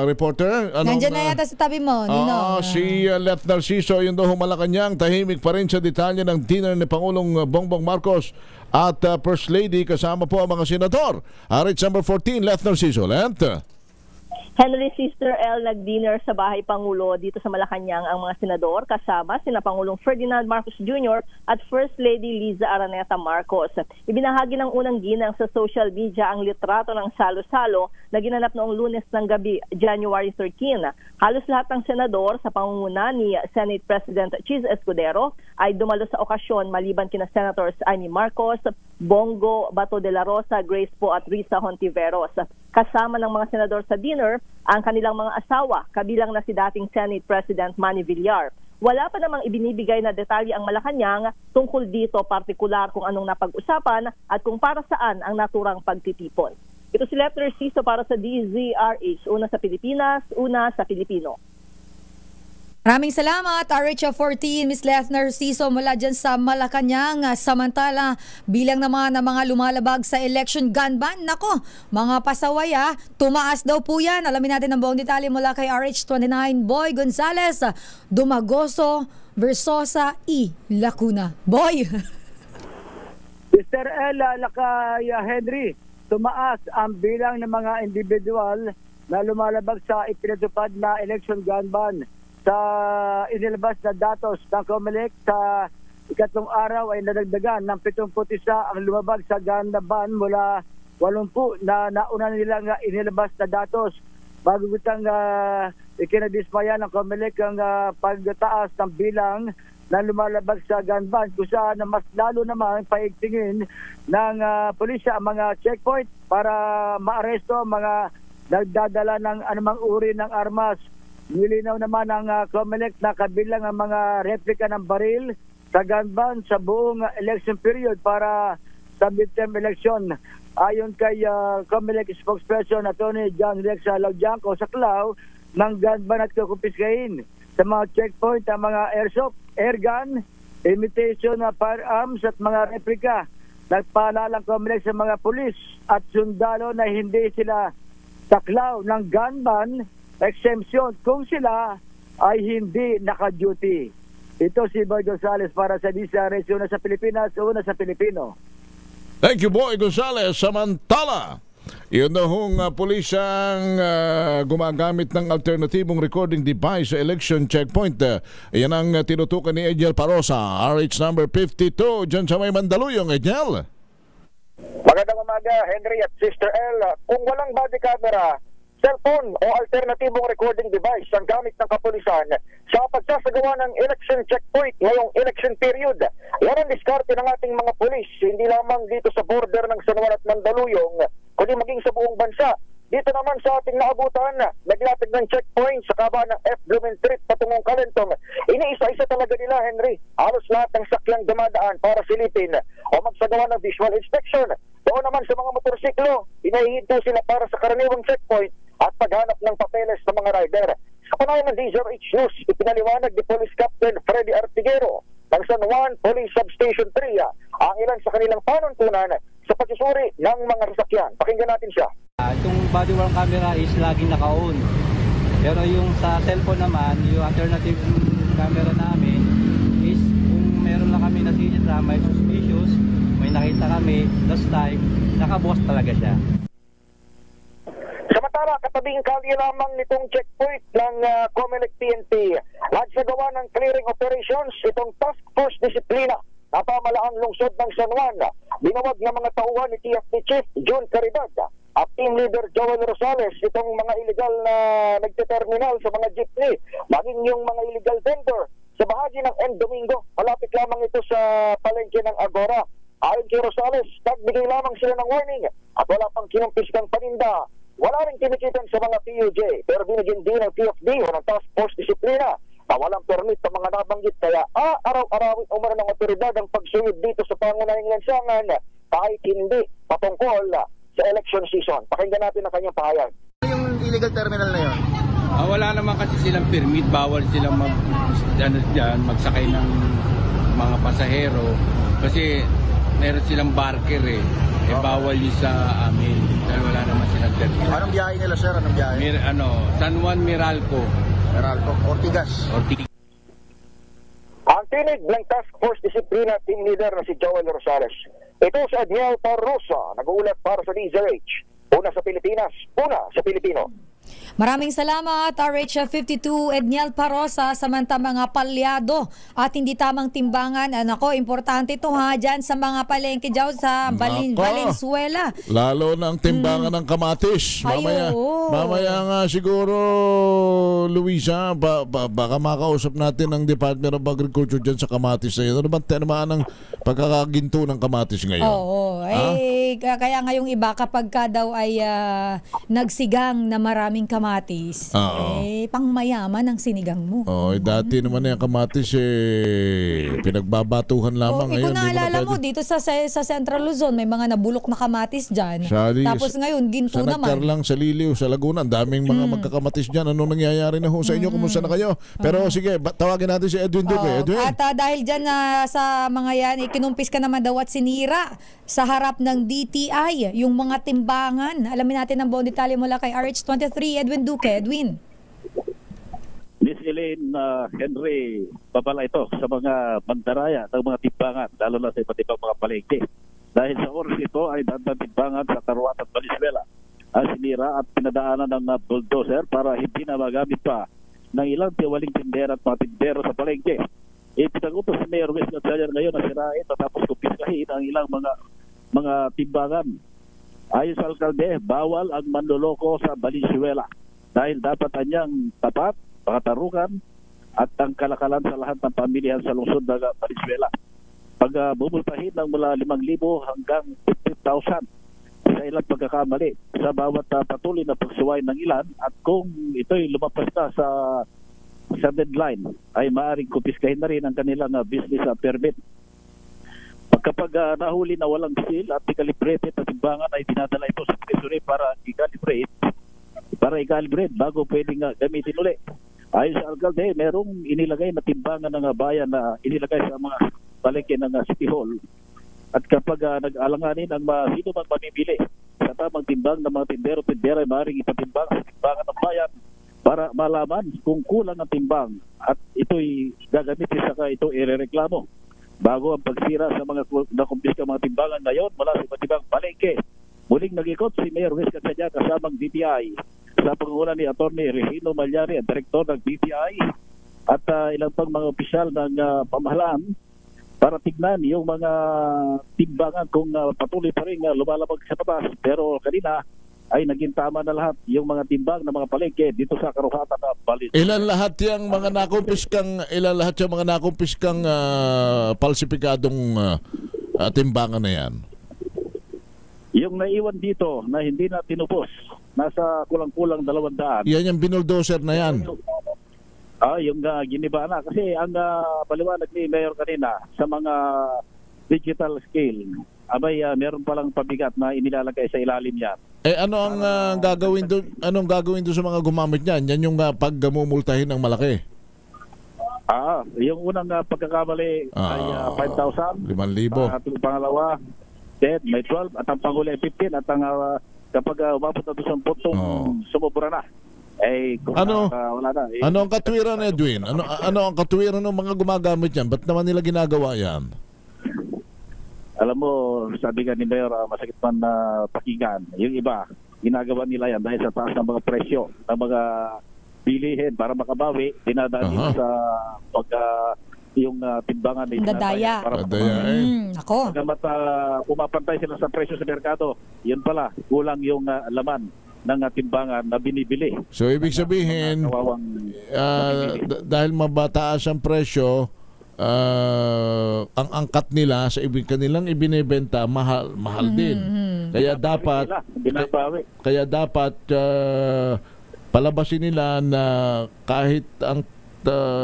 reporter. Nandiyan na yata sa tabi mo, Nino. Si Let Narciso, yun daw Malacanang, tahimik pa rin sa detalye ng dinner ni Pangulong Bongbong Marcos at First Lady, kasama po ang mga senador. Rich number 14, Let Narciso. Henry, Sister L, nag-dinner sa Bahay Pangulo dito sa Malacanang ang mga senador kasama sina Pangulong Ferdinand Marcos Jr. at First Lady Liza Araneta Marcos. Ibinahagi ng unang ginang sa social media ang litrato ng salo-salo na ginanap noong Lunes ng gabi, January 13. Halos lahat ng senador sa pangunguna ni Senate President Chis Escudero ay dumalo sa okasyon maliban kina Senators Amy Marcos, Bongo Bato de la Rosa, Grace Po at Risa Hontiveros. Kasama ng mga senador sa dinner ang kanilang mga asawa, kabilang na si dating Senate President Manny Villar. Wala pa namang ibinibigay na detalye ang Malacanang tungkol dito, partikular kung anong napag-usapan at kung para saan ang naturang pagtitipon. Ito si Let Narciso para sa DZRH, una sa Pilipinas, una sa Pilipino. Maraming salamat, RH14, Ms. Let Narciso mula dyan sa Malacanang. Samantala, bilang naman ng mga lumalabag sa election gun ban, nako, mga pasaway tumaas daw po yan. Alamin natin ang buong detalye mula kay RH29, Boy Gonzales, Dumagoso, Versosa, Lacuna. Boy! Mr. L, Henry, tumaas ang bilang ng mga individual na lumalabag sa ipinatupad na election gun ban. Sa inilabas na datos ng COMELEC sa ikatlong araw ay nadagdagan ng 71 ang lumabag sa gun ban mula 80 na nauna nilang inilabas na datos. Bago itang ikinadismaya ng COMELEC ang pagtaas ng bilang na lumalabag sa gun ban, kung saan mas lalo naman paigtingin ng pulisya ang mga checkpoint para maaresto ang mga nagdadala ng anumang uri ng armas. Nilinaw naman ang COMELEC na kabilang ang mga replika ng baril sa gun ban sa buong election period para sa midterm election. Ayon kay COMELEC spokesperson Attorney John Rex Laudianco, saklaw ng gun ban at kukumpiskahin sa mga checkpoint ang mga airsoft, airgun, imitation na firearms at mga replika. Nagpaalala ang COMELEC sa mga pulis at sundalo na hindi sila saklaw ng gun ban exemption kung sila ay hindi naka-duty. Ito si Boy Gonzales para sa DZRH, una sa Pilipinas, una sa Pilipino. Thank you, Boy Gonzales. Samantala, yun na hong pulisang gumagamit ng alternatibong recording device sa election checkpoint. Yan ang tinutukan ni Edgel Parosa, RH number 52, dyan sa may Mandaluyong. Edgel. Magandang umaga, Henry at Sister L. Kung walang body camera, cellphone o alternatibong recording device ang gamit ng kapulisan sa pagsasagawa ng election checkpoint ngayong election period. Yan ang diskarte ng ating mga pulis, hindi lamang dito sa border ng San Juan at Mandaluyong, kundi maging sa buong bansa. Dito naman sa ating naabutan, naglapit ng checkpoint sa kaba ng F. Blumentritt patungong Kalentong. Iniisa-isa talaga nila, Henry. Halos lahat ng sakyang dumadaan para silipin o magsagawa ng visual inspection. Doon naman sa mga motorsiklo, inahihinto sila para sa karaniwang checkpoint at paghanap ng papeles ng mga rider. Sa panahon ng DZRH News, ipinaliwanag ni Police Captain Freddy Artiguero ng San Juan Police Substation 3 ang ilan sa kanilang panuntunan sa pagsusuri ng mga sasakyan. Pakinggan natin siya. Itong body-worn camera is laging naka-on. Pero yung sa cellphone naman, yung alternative camera namin is kung meron lang kami nasisita, may suspicious, may nakita kami, last time, nakabukas talaga siya. Samantala, katabing kalye lamang nitong checkpoint ng COMELEC PNP. Nagsagawa ng clearing operations itong Task Force Disiplina na pamalaang lungsod ng San Juan. Binawag ng mga tauhan ni TFP Chief June Caridad at Team Leader Joel Rosales itong mga illegal na nagte-terminal sa mga jeepney, maging yung mga illegal vendor sa bahagi ng End Domingo. Malapit lamang ito sa palengke ng Agora. Ayon kay Rosales, nagbigay lamang sila ng warning at wala pang kinumpiskang paninda. Wala rin tinikitan sa mga PUJ, pero binigyan din ng TFD o ng Task Force Disiplina na walang permit sa mga nabanggit. Kaya araw-arawin umano ng otoridad ang pagsuyod dito sa pangunahing lansangan kahit hindi patungkol sa election season. Pakinggan natin ang kanyang pahayag. Yung illegal terminal na yun? Wala naman kasi silang permit, bawal silang magsakay ng mga pasahero kasi meron silang barker eh. Eh, bawal yun sa amin. Dahil wala naman silang terminal. Anong biyahe nila, sir? Anong biyahe? San Juan Meralco. Ortigas. Ang tinig ng Task Force Disiplina Team Leader na si Joel Rosales. Ito si Adniel Parrosa, nag-uulat para sa DZRH. Una sa Pilipinas, una sa Pilipino. Maraming salamat, RH52 Edniel Parrosa, samanta mga palyado at hindi tamang timbangan. Nako, importante ito ha, dyan sa mga palengke dyan sa Valenzuela. Lalo ng timbangan ng kamatis. Mamaya nga siguro, Luisa, baka makausap natin ang Department of Agriculture dyan sa kamatis na yun. Ano ba tinamaan ng pagkakaginto ng kamatis ngayon? Oo. Kaya ngayong iba kapag ka daw ay nagsigang na maraming kamatis, pangmayaman ang sinigang mo. Dati naman yung kamatis pinagbabatuhan lamang. Kung naalala mo, dito sa Central Luzon, may mga nabulok na kamatis dyan. Tapos ngayon, ginto naman. Sa Nagkarlang, sa Liliw, sa Laguna, daming mga magkakamatis dyan. Anong nangyayari na ho sa inyo? Kumusta na kayo? Pero sige, tawagin natin si Edwin Duque. Edwin? At dahil dyan sa mga yan, kinumpis ka naman daw at sinira sa harap ng DTI, yung mga timbangan. Alamin natin ang buong detalye mula kay RH23, Edwin Duque. Edwin. Miss Elaine, Henry, babala ito sa mga mandaraya ng mga timbangan, lalo na sa iba't ibang mga palengke. Dahil sa oras ito ay dandang timbangan sa Taruan at Valenzuela ang sinira at pinadaanan ng bulldozer para hindi na magamit pa ng ilang tiwaling tindera at mga tindero sa palengke. Ipinagutos si Mayor Wes Gatchalian ngayon na sirain tapos kumpiskahin ang ilang mga timbangan. Ayon sa alkalde, bawal ang manloloko sa Valenzuela dahil dapat anyang tapat, pakatarukan at ang kalakalan sa lahat ng pamilya sa lungsod ng Valenzuela. Pag bubultahin ng mula 5,000 hanggang 50,000 sa ilang pagkakamali sa bawat patuloy na pagsuway ng ilan, at kung ito'y lumabas na sa deadline ay maaaring kumpiskahin na rin ang kanilang business permit. Kapag nahuli na walang seal at i-calibrate at timbangan ay dinadala ito sa treasury para i-calibrate bago pwedeng gamitin uli. Ayon sa alkalde, merong inilagay na timbangan ng bayan na inilagay sa mga palengke ng City Hall. At kapag nag-alanganin ang sino man mamimili sa tamang timbang ng mga tindero-tindera ay maaaring ipatimbang sa timbangan ng bayan para malaman kung kulang ang timbang at ito'y gagamitin saka ito irereklamo bago ang pagsira sa mga nakumpiska mga timbangan ngayon mula sa iba't ibang palengke. Muling nag-ikot si Mayor Wes Gatchalian kasamang DTI sa pangunan ni Atty. Regino Malyari, ang direktor ng DTI at ilang pang mga opisyal ng pamahalaan para tignan yung mga timbangan kung patuloy pa rin lumalabag sa batas. Pero kanina ay naging tama na lahat yung mga timbang ng mga palengke dito sa Karuhatan na Valenzuela. Ilan lahat yung mga nakumpiskang palsipikadong timbangan na yan? Yung naiwan dito na hindi na tinubos, nasa kulang-kulang 200. Yan yung binuldoser na yan. Yung giniba na. Kasi ang paliwanag ni Mayor kanina sa mga digital scale, meron palang pabigat na inilalagay sa ilalim yan. Ano ang gagawin doon? Anong gagawin doon sa mga gumamit niyan? Yan yung pagmumultahin ng malaki. Yung unang pagkakamali ay 5,000. 5,000. Pangalawa, 10, may 12 at ang panghuli ay 15 at ang kapag umabot na doon sa putong sumubura na. Wala na. Ano ang katwiran, Edwin? Ano ang katwiran ng mga gumagamit yan? Ba't naman nila ginagawa yan? Alam mo, sabi ka ni Mayor, masakit man na pakinggan. Yung iba, ginagawa nila yan dahil sa taas ng mga presyo ng mga bilihin para makabawi, dinadaan nila sa yung timbangan na dadaya. Ako. Pagamat pumapantay sila sa presyo sa merkado, yun pala, kulang yung laman ng timbangan na binibili. So, ibig sabihin, dahil mabataas ang presyo, ang angkat nila sa kanilang ibinebenta mahal din. Kaya dapat palabasin nila na kahit ang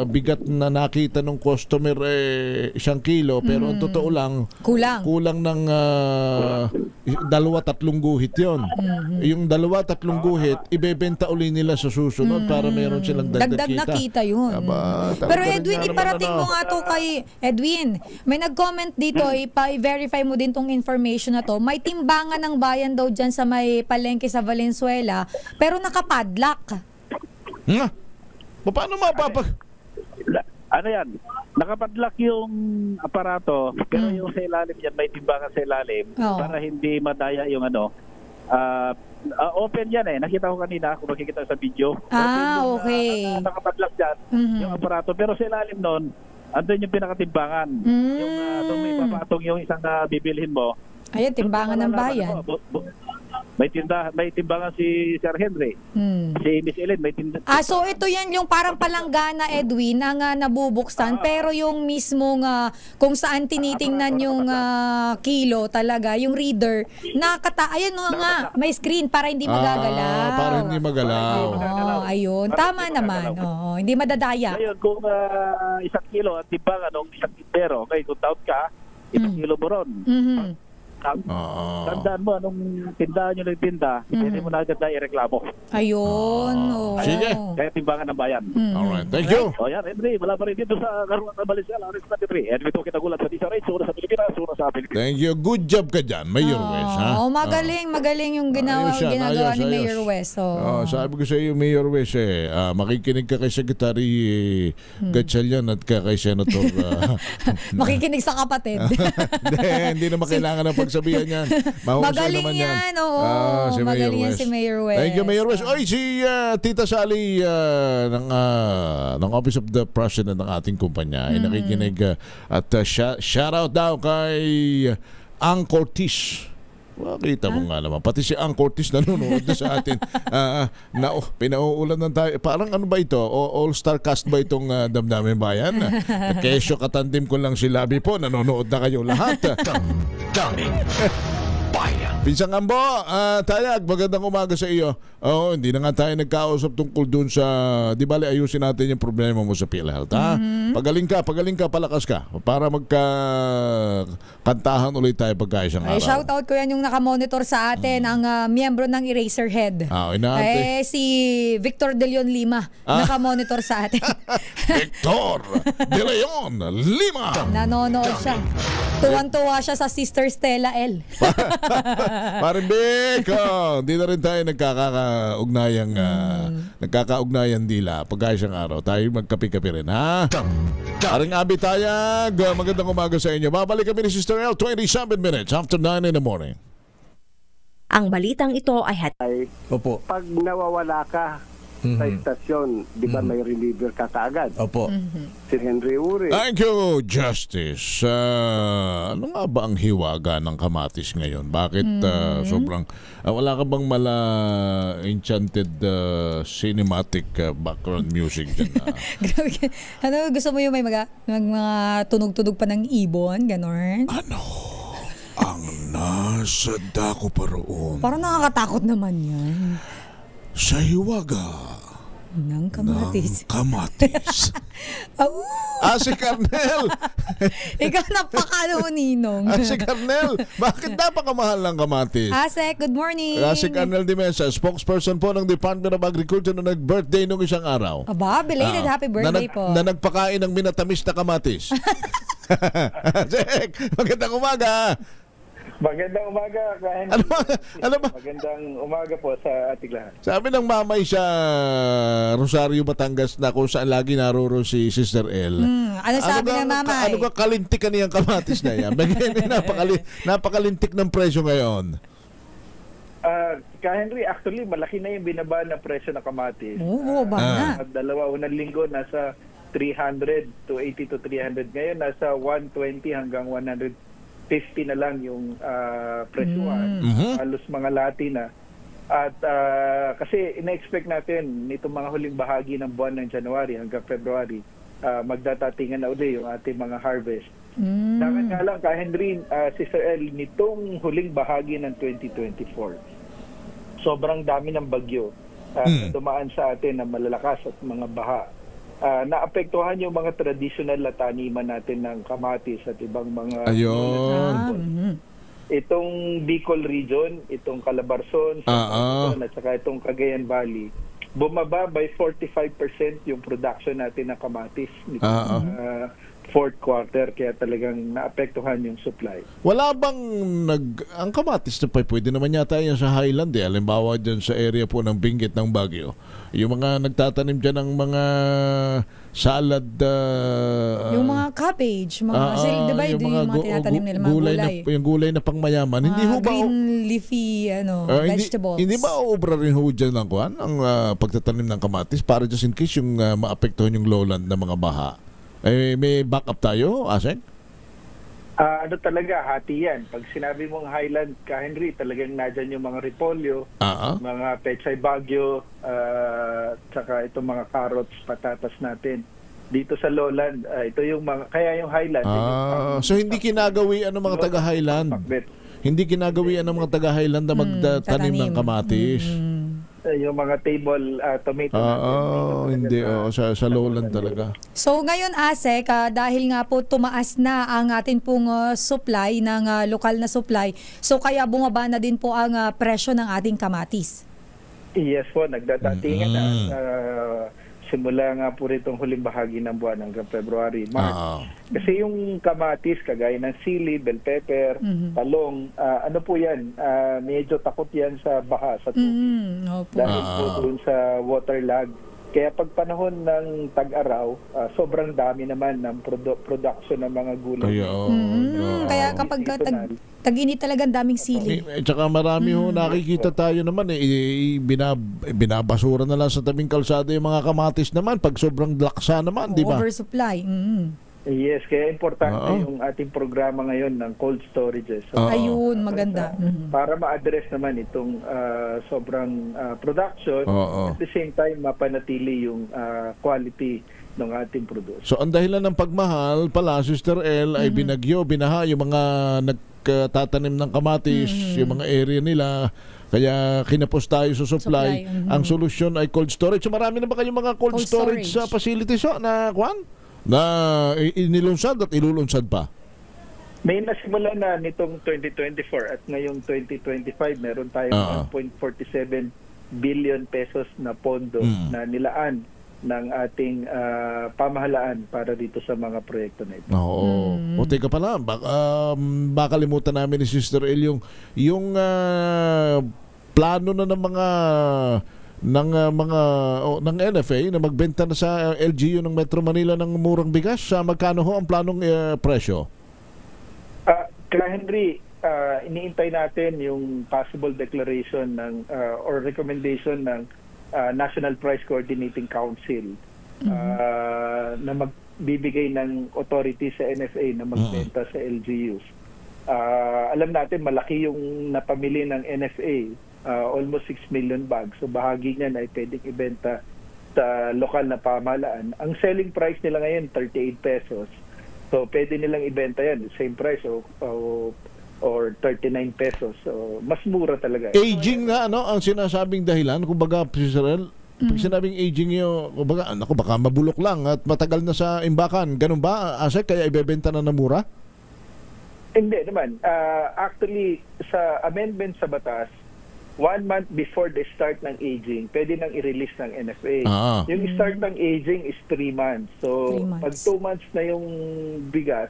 bigat na nakita ng customer 1 kilo, pero ang totoo lang kulang ng 2-3 guhit yon. Yung 2-3 guhit ibebenta uli nila sa susunod para meron silang dagdag na kita yun. Pero Edwin, iparating mo nga to kay Edwin. May nag-comment dito, i-verify mo din tong information na to. May timbangan ng bayan daw dyan sa may palengke sa Valenzuela, pero nakapadlock. Paano mapapag... Ano yan? Nakapadlock yung aparato, pero yung sa ilalim yan, may timbangan sa ilalim para hindi madaya yung open yan Nakita ko kanina, kung makikita sa video. Okay. Nakapadlock dyan, yung aparato. Pero sa ilalim nun, andun yung pinakatimbangan. Yung doon may papatong yung isang bibilhin mo. Ayan, timbangan ng bayan. May timbangan si Sir Henry. Si Miss Ellen may timbangan. So ito yan yung parang palanggana, Edwin, na nabubuksan, pero yung mismong kung saan tinitingnan yung kilo talaga, yung reader, ayan nga, may screen para hindi magagalaw. Para hindi magalaw. Ayun, tama naman. Hindi madadaya. Ngayon, kung 1 kilo at timbangan ng 1 tindero, ngayon kung taot ka, 1 kilo mo ron. Tandaan mo, anong tindahan nyo ng tinda, hindi mo na agad na ireklamo. Ayun. Sige. Kaya timbangan ng bayan. Alright, thank you. Yan, Henry, wala pa rin dito sa Karuan ng Valenzuela, Alex 23. Henry, ito kinagulat sa DSRH, una sa Pilipinas, una sa Pilipinas. Thank you. Good job ka dyan, Mayor Wes. Magaling yung ginagawa ni Mayor Wes. Sabi ko sa iyo, Mayor Wes, makikinig ka kay Secretary Gatchalian at kay Senator... makikinig sa kapatid. Hindi naman kailangan ng pagsabihan yan. Magaling naman yan. Si magaling yan si Mayor Wes. Thank you, Mayor Wes. Oy, si Tita Sally ng Office of the President ng ating kumpanya ay nakikinig at shout out daw kay Ang Cortez. Makita mo nga naman. Pati si Ang Cortez nanonood na sa atin. Pinauulan ng tayo. Parang ano ba ito? All-star cast ba itong Damdamin Bayan? Kesyo katandim ko lang si Labi po. Nanonood na kayo lahat. Damdamin Bayan. Pinsang Ambo, Tayag, magandang umaga sa iyo. Hindi na nga tayo nagkausap tungkol dun sa, di bali ayusin natin yung problema mo sa PhilHealth, ha? Pagaling ka, palakas ka para magkakantahan ulit tayo pagkaisang araw. Shoutout ko yan yung nakamonitor sa atin, ang miyembro ng Eraserhead. Si Victor De Leon Lima, nakamonitor sa atin. Victor De Leon Lima! Nanonood siya. Tuwang-tuwa siya sa Sister Stella L. Parang hindi na rin tayo nagkakaugnayan dila pagkaisang araw. Tayo magkapi-kapi rin, ha? Parang Abi Tayag, magandang umaga sa inyo. Babalik kami ni Sister L 27 minutes after 9 in the morning. Ang balitang ito ay Opo. Pag nawawala ka sa istasyon, di ba may reliever ka kaagad? Opo. Si Henry Uri. Thank you, Justice. Ano nga ba ang hiwaga ng kamatis ngayon? Bakit sobrang... wala ka bang enchanted cinematic background music dyan? Grabe. Gusto mo yung may mga tunog-tunog pa ng ibon? Ganon? Ano ang nasa dako pa roon? Parang nakakatakot naman yan. Sa hiwaga ng kamatis. Si Carnel. Ikaw napakalo, Ninong. Si Carnel. Bakit napakamahal ng kamatis? Asek, good morning. Si Carnel Dimesa, spokesperson po ng Department of Agriculture na nag-birthday nung isang araw. Aba, belated happy birthday po. Na nagpakain ng minatamis na kamatis. Asek, magandang umaga. Magandang umaga, Henry. Ano ba? Magandang umaga po sa ating lahat. Sabi ng mamay sa Rosario, Batangas na kung saan lagi naruro si Sister L. Ano sabi ng mamay? Ano ba kalintik kaniyang kamatis na yan? Napakalintik ng presyo ngayon. Henry, actually, malaki na yung binaba na presyo ng kamatis. Oo, ba na? Unang linggo, nasa 300 to 80 to 300. Ngayon, nasa 120 hanggang 150 na lang yung presyuhan. Halos mga lati na. At kasi ina-expect natin nitong mga huling bahagi ng buwan ng January hanggang February, magdatatingan na uli yung ating mga harvest. Dapat nga lang, Henry, Sister L, nitong huling bahagi ng 2024, sobrang dami ng bagyo dumaan sa atin na malalakas at mga baha. naapektuhan yung mga traditional na taniman natin ng kamatis at ibang mga... Ayun. Itong Bicol region, itong Calabarzon, at saka itong Cagayan Valley, bumaba by 45% yung production natin ng kamatis fourth quarter, kaya talagang naapektuhan yung supply. Wala bang ang kamatis na pwede naman yata yan sa Highland halimbawa dyan sa area po ng Benguet ng Baguio, yung mga nagtatanim dyan ng mga salad, yung mga cabbage, mga diba yung mga tinatanim nila, mga gulay. Yung gulay na pangmayaman, hindi ho ba green leafy vegetables. Hindi ba obra rin ho dyan lang ang pagtatanim ng kamatis para just in case yung maapektuhan yung lowland na mga baha? May backup tayo, Asek? Ano talaga, hati yan. Pag sinabi mong Highland, Henry, talagang nadyan yung mga repolyo, mga pechay bagyo, tsaka itong mga carrots, patatas natin. Dito sa lowland, ito yung mga, kaya yung Highland. So hindi kinagawian ng mga taga-Highland? Hindi kinagawian ng mga taga-Highland na magtanim ng kamatis? Yung mga table tomato. Hindi. Sa lowland talaga. So ngayon, Asek, dahil nga po tumaas na ang atin pong supply ng lokal na supply, so kaya bumaba na din po ang presyo ng ating kamatis. Yes po, nagdadatingan na. Simula nga po ritong huling bahagi ng buwan hanggang February, March. Kasi yung kamatis, kagaya ng sili, bell pepper, talong, ano po yan, medyo takot yan sa baha, sa tubig. Dahil po doon sa water lag. Kaya pag panahon ng tag-araw, sobrang dami naman ng production ng mga gulay. Kaya kapag tag-init talagang daming sili. Tsaka marami ho nakikita tayo naman binabasura na lang sa tabing kalsada yung mga kamatis naman pag sobrang laksa naman, di ba? Oversupply. Yes, kaya importante yung ating programa ngayon ng cold storages. Ayun, maganda. Para ma-address naman itong sobrang production, at the same time mapanatili yung quality ng ating produce. So ang dahilan ng pagmahal pala, Sister El, ay binagyo, binaha yung mga nagtatanim ng kamatis, yung mga area nila. Kaya kinapos tayo sa supply. Ang solusyon ay cold storage. So marami na ba kayong mga cold storage facilities na inilunsad at ilulunsad pa? May nasimula na nitong 2024 at ngayong 2025 meron tayong 1.47 billion pesos na pondo na nilaan ng ating pamahalaan para dito sa mga proyekto na ito. O teka pala, baka limutan namin ni Sister El yung plano na ng mga ng NFA na magbenta na sa LGU ng Metro Manila ng murang bigas. Magkano ho ang planong presyo? Henry, iniintay natin yung possible declaration ng or recommendation ng National Price Coordinating Council na magbibigay ng authority sa NFA na magbenta sa LGUs. Alam natin malaki yung napamili ng NFA, almost 6 million bags. So bahagi niyan ay pwedeng ibenta sa lokal na pamahalaan. Ang selling price nila ngayon 38 pesos. So pwede nilang ibenta yan same price or 39 pesos. So mas mura talaga. Aging na ang sinasabing dahilan, kumbaga Israel, pag sinabing aging yung kumbaga baka mabulok lang at matagal na sa imbakan. Ganun ba, Asek, kaya ibebenta na mura? Hindi naman. Actually, sa amendment sa batas, 1 month before the start ng aging, pwede nang i-release ng NFA. Yung start ng aging is 3 months. So, pag 2 months na yung bigas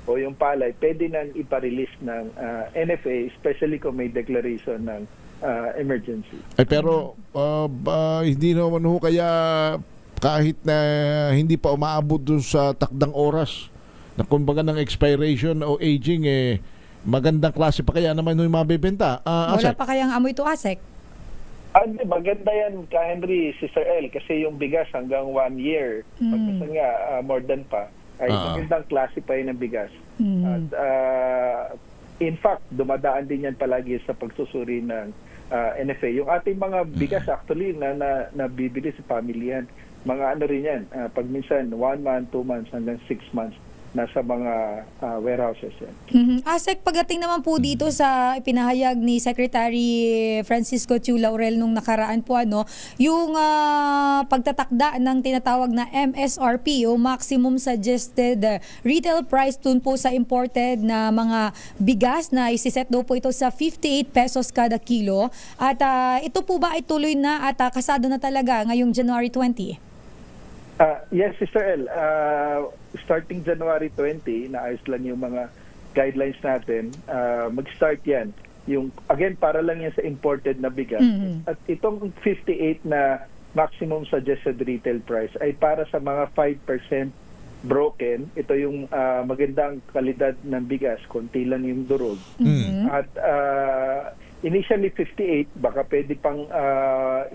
o yung palay, pwede nang ipa-release ng NFA, especially kung may declaration ng emergency. Pero hindi naman ho kaya kahit na hindi pa umaabot doon sa takdang oras na kumbaga ng expiration o aging, magandang klase pa kaya naman yung mabibenta? Wala pa kayang amoy ito, Asek? Maganda yan, Henry, Sister El, kasi yung bigas hanggang 1 year, pagkasan nga more than pa, ay magandang klase pa yun ng bigas. At in fact, dumadaan din yan palagi sa pagsusuri ng NFA. Yung ating mga bigas actually na nabibili sa pamilyan, mga ano rin yan, pag minsan 1 month, 2 months hanggang 6 months nasa mga warehouses yan. Asek, pagdating naman po dito sa ipinahayag ni Secretary Francisco Chu Laurel nung nakaraan po, yung pagtatakda ng tinatawag na MSRP o Maximum Suggested Retail Price dun po sa imported na mga bigas na isiset daw po ito sa 58 pesos kada kilo. At ito po ba ay tuloy na at kasado na talaga ngayong January 20? Yes, Sister El. Starting January 20, naayos lang yung mga guidelines natin. Mag-start yan. Again, para lang yan sa imported na bigas. At itong 58 na maximum suggested retail price ay para sa mga 5% broken. Ito yung magandang kalidad ng bigas. Konti lang yung durog. At initially 58, baka pwede pang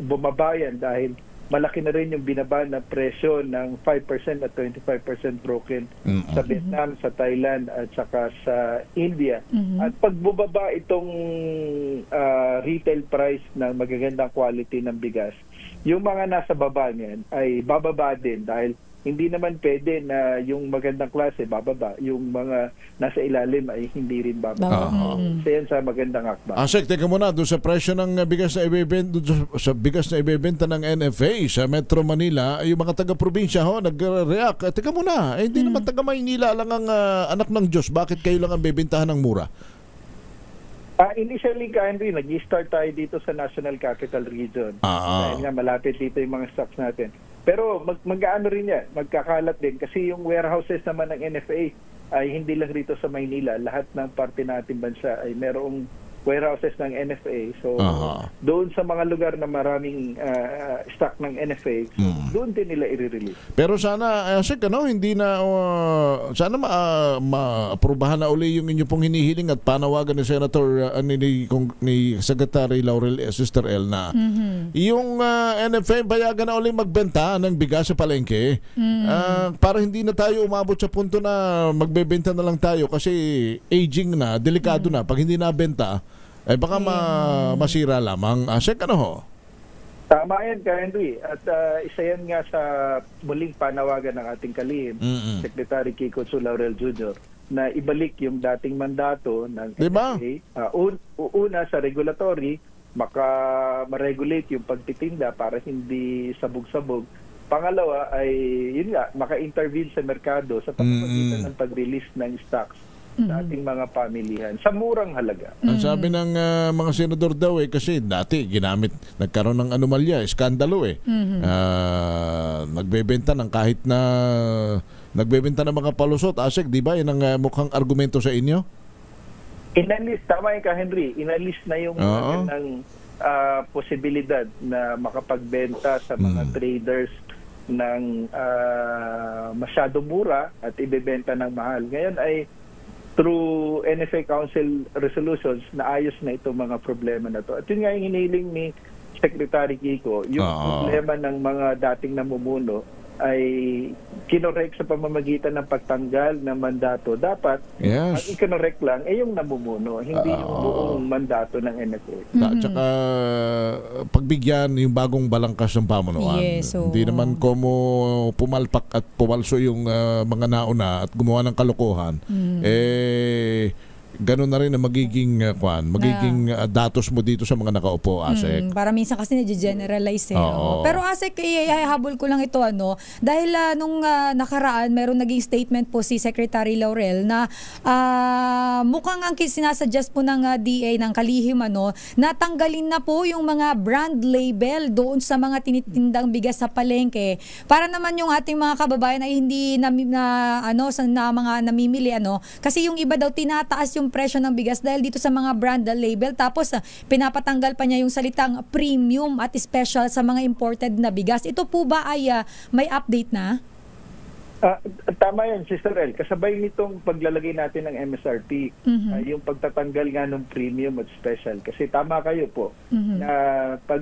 bumabayan dahil malaki na rin yung binaba na presyo ng 5% at 25% broken sa Vietnam, sa Thailand at saka sa India. At pagbubaba itong retail price ng magagandang quality ng bigas, yung mga nasa baba niyan ay bababa din dahil hindi naman pwede na yung magandang klase bababa, yung mga nasa ilalim ay hindi rin bababa. So yan sa magandang akba. Asek, teka muna, doon sa presyo ng bigas na ibebenta, sa bigas na ibebenta ng NFA sa Metro Manila, yung mga taga-probinsya nag-react. Teka muna, hindi naman taga-Maynila lang ang anak ng Diyos. Bakit kayo lang ang bebentahan ng mura? Initially, Henry, nag-start tayo dito sa National Capital Region. Dahil nga malapit dito yung mga stocks natin. Pero mag-ano rin yan, magkakalat din. Kasi yung warehouses naman ng NFA ay hindi lang rito sa Maynila. Lahat ng parte natin bansa ay merong warehouses ng NFA. So, doon sa mga lugar na maraming stock ng NFA, doon din nila i-release. Pero sana, hindi na, sana ma-aprobahan na uli yung inyo pong hinihiling at panawagan ni Senator, ni Secretary Laurel, Sister El, na yung NFA bayagan na uli magbenta ng bigas sa palengke para hindi na tayo umabot sa punto na magbebenta na lang tayo kasi aging na, delikado na. Pag hindi nabenta, ay baka masira lamang. Asek, Tama yan, Henry. At isa yan nga sa muling panawagan ng ating kalihim, Secretary Kiko Chu Laurel Jr., na ibalik yung dating mandato ng NFA. Una sa regulatory, ma-regulate yung pagtitinda para hindi sabog-sabog. Pangalawa ay, yun nga, maka-intervene sa merkado sa pamamagitan ng pag-release ng stocks sa ating mga pamilihan sa murang halaga. Ang sabi ng mga senador daw kasi dati nagkaroon ng anomalya, skandalo nagbebenta ng kahit na nagbebenta ng mga palusot. Asek, di ba yan ang mukhang argumento sa inyo? Inalis, tama yun ka, Henry. Inalis na yung ng posibilidad na makapagbenta sa mga traders ng masyado mura at ibebenta ng mahal. Ngayon ay through NFA Council resolutions, naayos na itong mga problema na to. At yun nga yung hiniling ni Secretary Kiko, yung problema ng mga dating namumuno ay kinorek sa pamamagitan ng pagtanggal ng mandato. Dapat, ang ikinorek lang ay yung namumuno, hindi yung buong mandato ng NFA. Tsaka pagbigyan yung bagong balangkas ng pamunuan. Hindi naman como pumalpak at pumalso yung mga nauna at gumawa ng kalokohan. Ganun na rin na magiging datos mo dito sa mga nakaupo, Asek. Para minsan kasi na-generalize Pero Asek, ihahabol ko lang ito dahil nung nakaraan meron naging statement po si Secretary Laurel na mukhang ang sinasuggest po ng DA ng kalihim na tanggalin na po yung mga brand label doon sa mga tinitindang bigas sa palengke para naman yung ating mga kababayan ay hindi na mga namimili kasi yung iba daw tinataas yung presyo ng bigas dahil dito sa mga brand label tapos pinapatanggal pa niya yung salitang premium at special sa mga imported na bigas. Ito po ba ay may update na? Tama yan, Sister El. Kasabay nitong paglalagay natin ng MSRP, yung pagtatanggal nga ng premium at special. Kasi tama kayo po na pag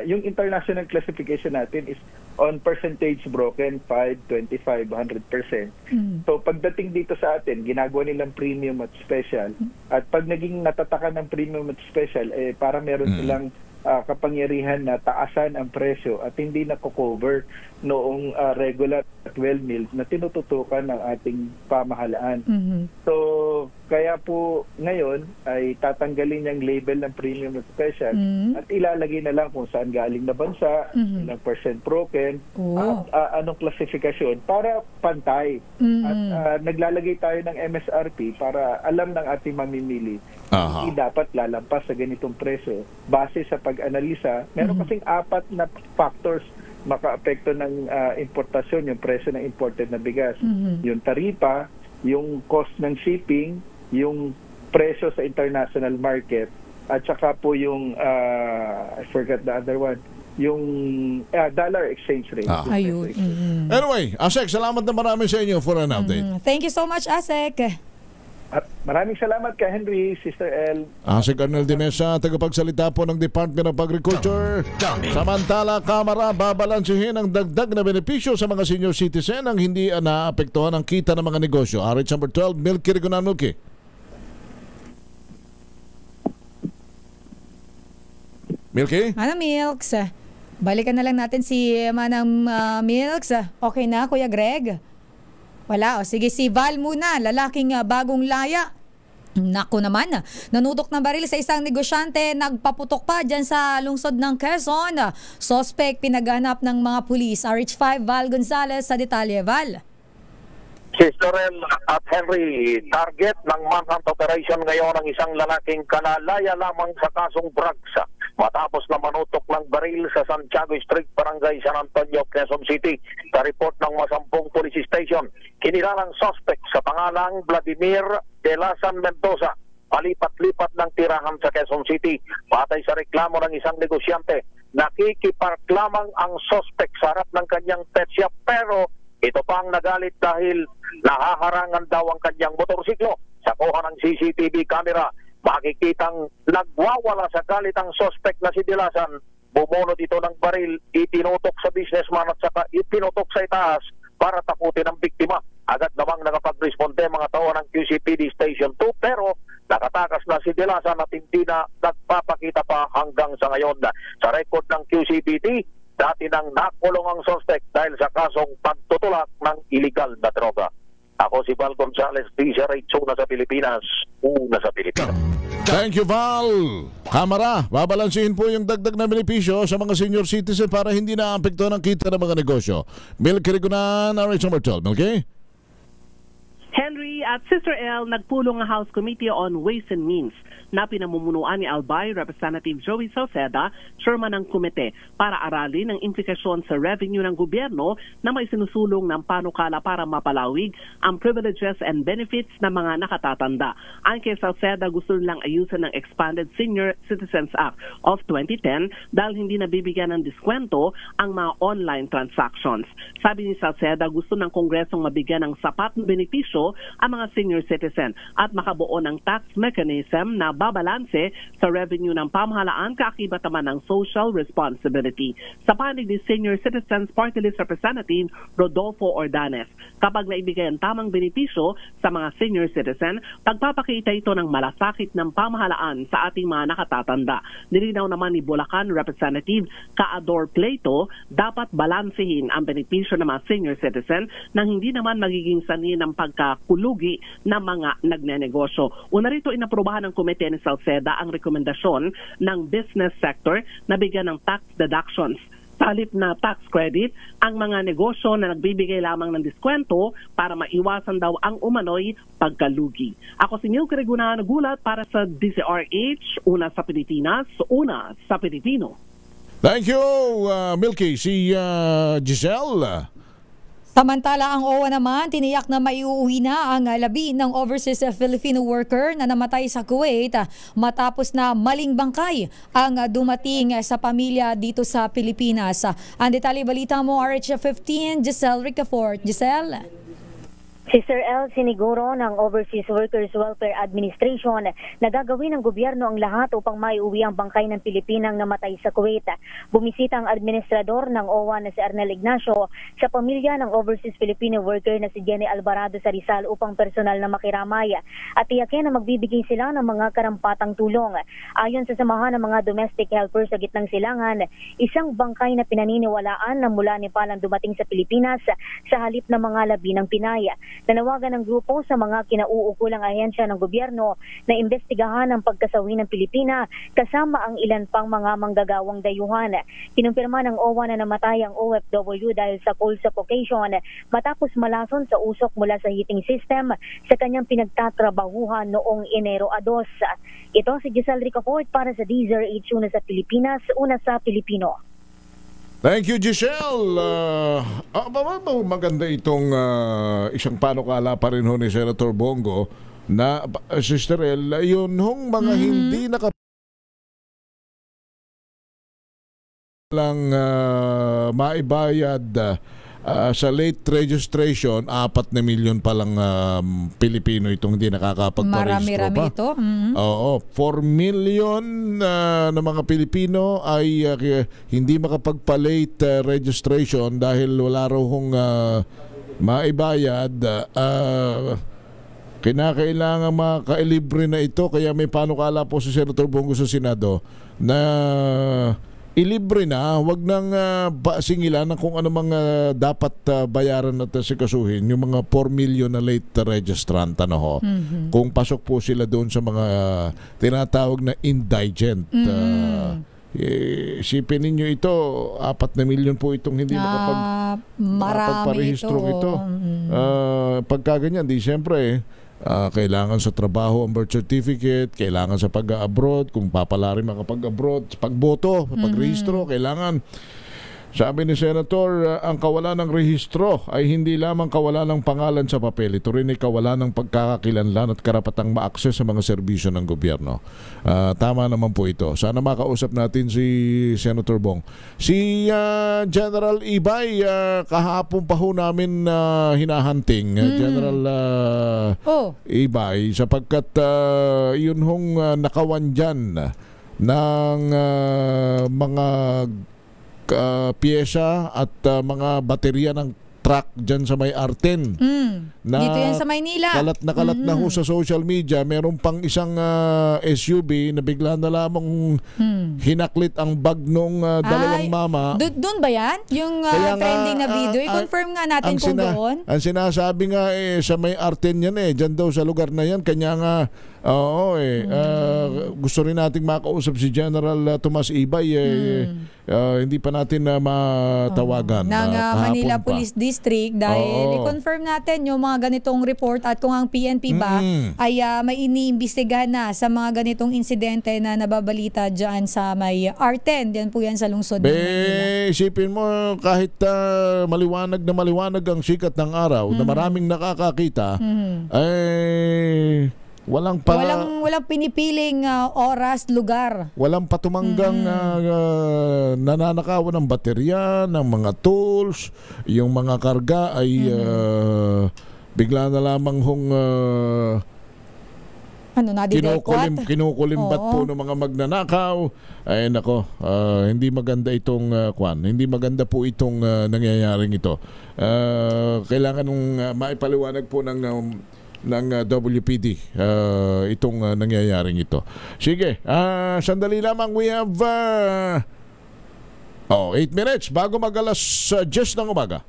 yung international classification natin is on percentage broken, 5, 25, 100%. So pagdating dito sa atin, ginagawa nilang premium at special. At pag naging natataka ng premium at special, para meron silang kapangyarihan na taasan ang presyo at hindi na-cover noong regular at well milled na tinututukan ng ating pamahalaan. So, kaya po ngayon ay tatanggalin yung label ng premium at special at ilalagay na lang kung saan galing na bansa, ilang percent broken, at anong klasifikasyon para pantay. At naglalagay tayo ng MSRP para alam ng ating mamimili hindi dapat lalampas sa ganitong presyo base sa pag-analisa. Meron kasing 4 na factors maka-apekto ng importasyon, yung presyo ng imported na bigas. Yung taripa, yung cost ng shipping, yung presyo sa international market, at saka po yung, I forgot the other one, yung dollar exchange rate. Ayun. Anyway, Asek, salamat na marami sa inyo for an update. Thank you so much, Asek. At maraming salamat kay Henry, Sister L. Si Colonel Dimesa, tagapagsalita po ng Department of Agriculture. Samantala, Kamara, babalansihin ang dagdag na benepisyo sa mga senior citizen ang hindi naapektuhan ang kita ng mga negosyo. RH number 12, Milky Rigunan Milky. Milky? Manang Milks, balikan na lang natin si Manang Milks. Okay na, Kuya Greg? Wala, sige, si Val muna, lalaking bagong laya. Naku naman, nanutok ng baril sa isang negosyante, nagpaputok pa dyan sa lungsod ng Quezon. Suspect pinaghanap ng mga pulis. RH5, Val Gonzalez sa detalye. Val. Sister L at Henry, target ng manhunt operation ngayon ang isang lalaking kalalaya lamang sa kasong drugs matapos na manutok ng baril sa Santiago Street, Barangay San Antonio, Quezon City. Sa report ng Masampung Police Station, kinilalang suspect sa pangalang Vladimir De Lasan Mendoza, palipat-lipat ng tirahan sa Quezon City. Patay sa reklamo ng isang negosyante, nakikipark lamang ang suspect sa harap ng kanyang pet shop, pero ito pang nagalit dahil nahaharangan daw ang kanyang motorsiklo. Sa kuha ng CCTV camera, makikitang nagwawala sa galit ang suspect na si Dilasan. Bumunod ito ng baril, itinutok sa businessman at saka itinutok sa itaas para takutin ang biktima. Agad namang nakapag-responde mga tao ng QCPD Station 2, pero nakatakas na si Dilasan at hindi na nagpapakita pa hanggang sa ngayon. Sa record ng QCPD, dati nang nakulong ang suspect dahil sa kasong pagtutulak ng illegal na droga. Ako si Val Gonzalez, DZRH, una sa Pilipinas, una sa Pilipinas. Thank you, Val. Kamara, babalansihin po yung dagdag na benepisyo sa mga senior citizen para hindi naapektuhan ang kita ng mga negosyo. Milky Rigunan, RH number 12. Milky? Henry at Sister L, nagpulong ang House Committee on Ways and Means na pinamumunuan ni Albay, Representative Joey Salceda, chairman ng komite, para aralin ang implikasyon sa revenue ng gobyerno na may sinusulong ng panukala para mapalawig ang privileges and benefits ng mga nakatatanda. Ayon kay Salceda, gusto nilang ayusin ng Expanded Senior Citizens Act of 2010 dahil hindi nabibigyan ng diskwento ang mga online transactions. Sabi ni Salceda, gusto ng Kongresong mabigyan ng sapat na benepisyo ang mga senior citizen at makabuo ng tax mechanism na babalanse sa revenue ng pamahalaan kaakibat naman ng social responsibility. Sa panig ni Senior Citizens Party List Representative Rodolfo Ordanes, kapag naibigay ang tamang benepisyo sa mga senior citizen, pagpapakita ito ng malasakit ng pamahalaan sa ating mga nakatatanda. Nilinaw naman ni Bulacan Representative Kaador Plato, dapat balansehin ang benepisyo ng mga senior citizen nang hindi naman magiging sanhi ng pagkakulugi ng mga nagnenegosyo. Una rito, inaprubahan ng komite ni Salceda ang rekomendasyon ng business sector na bigyan ng tax deductions sa halip na tax credit ang mga negosyo na nagbibigay lamang ng diskwento para maiwasan daw ang umano'y pagkalugi. Ako si Milky Rigunan, nagulat para sa DZRH, una sa Pilipinas, una sa Pilipino. Thank you, Milky. Si Giselle. Samantala, ang OWA naman, tiniyak na maiuwi na ang labi ng overseas Filipino worker na namatay sa Kuwait matapos na maling bangkay ang dumating sa pamilya dito sa Pilipinas. Ang detalye balita mo, RH15, Giselle Ricafort. Giselle? Si Sir El siniguro ng Overseas Workers Welfare Administration na gagawin ng gobyerno ang lahat upang maiuwi ang bangkay ng Pilipinang namatay sa Kuwait. Bumisita ang administrador ng OWA na si Arnel Ignacio sa pamilya ng Overseas Filipino worker na si Jenny Alvarado sa Rizal upang personal na makiramay at tiyakin na magbibigay sila ng mga karampatang tulong. Ayon sa samahan ng mga domestic helpers sa gitnang silangan, isang bangkay na pinaniniwalaan na mula Nepal ang dumating sa Pilipinas sa halip ng mga labi ng Pinay. Nanawagan ng grupo sa mga kinauukulang ahensya ng gobyerno na imbestigahan ang pagkasawi ng Pilipina kasama ang ilan pang mga manggagawang dayuhan. Kinumpirma ng OWA na namatay ang OFW dahil sa cold suffocation matapos malason sa usok mula sa heating system sa kanyang pinagtatrabahuhan noong Enero 2. Ito si Giselle Ricafort para sa DZRH, una sa Pilipinas, una sa Pilipino. Thank you, Giselle. Maganda itong isang panukala pa rin ho ni Senator Bongo na, Sister El, yun hong mga hindi lang maibayad sa late registration, 4 na milyon pa lang Pilipino itong hindi nakakapagparehistro. Marami-rami ito. Oo, 4 million na mga Pilipino ay hindi makapagpa-late registration dahil wala raw hong maibayad. Kinakailangan makailibre na ito, kaya may panukala po si Senator Bongo sa Senado na ilibre na, wag nang singilan ng kung ano mga dapat bayaran at sikasuhin, yung mga 4 million na late registrant, ano ho. Kung pasok po sila doon sa mga tinatawag na indigent. Isipin ninyo ito, 4 na milyon po itong hindi makapagparehistro ito. Pagkaganyan, di siyempre kailangan sa trabaho ang birth certificate, kailangan sa pag-abroad, kung papalari makapag-abroad, pagboto, pagrehistro, kailangan. Sabi ni Senator, ang kawalan ng rehistro ay hindi lamang kawalan ng pangalan sa papel, ito rin ay kawalan ng pagkakakilanlan at karapatang ma-access sa mga serbisyo ng gobyerno. Tama naman po ito. Sana makausap natin si Senator Bong. Si General Ibay, kahapon pa ho namin hinahunting, General Ibay, sapagkat yun hong nakawan dyan ng mga piyesa at mga baterya ng truck dyan sa may Arten. Na dito yan sa Maynila. Kalat na ho sa social media. Meron pang isang SUV na bigla na lamang hinaklit ang bag nung dalawang mama. Doon ba yan? Yung trending na video? I-confirm nga natin kung doon. Ang sinasabi nga sa may Arten yan dyan daw sa lugar na yan. Kanya nga gusto rin nating makausap si General Tomas Ibay. Hindi pa natin matawagan ng Manila Police District dahil i-confirm natin yung mga ganitong report at kung ang PNP ba ay may iniimbestigahan na sa mga ganitong insidente na nababalita dyan sa may R10. Diyan po yan sa lungsod ng Manila. Isipin mo kahit maliwanag na maliwanag ang sikat ng araw na maraming nakakakita walang pinipiling oras, lugar. Walang patumanggang nananakawan ng baterya, ng mga tools, yung mga karga ay bigla na lamang hong kinukulimbat po ng mga magnanakaw. Ay nako, hindi maganda itong hindi maganda po itong nangyayaring ito. Kailangan maipaliwanag po ng WPD itong nangyayaring ito. Sige, sandali lamang, we have 8 minutes bago mag-alas 10 ng umaga.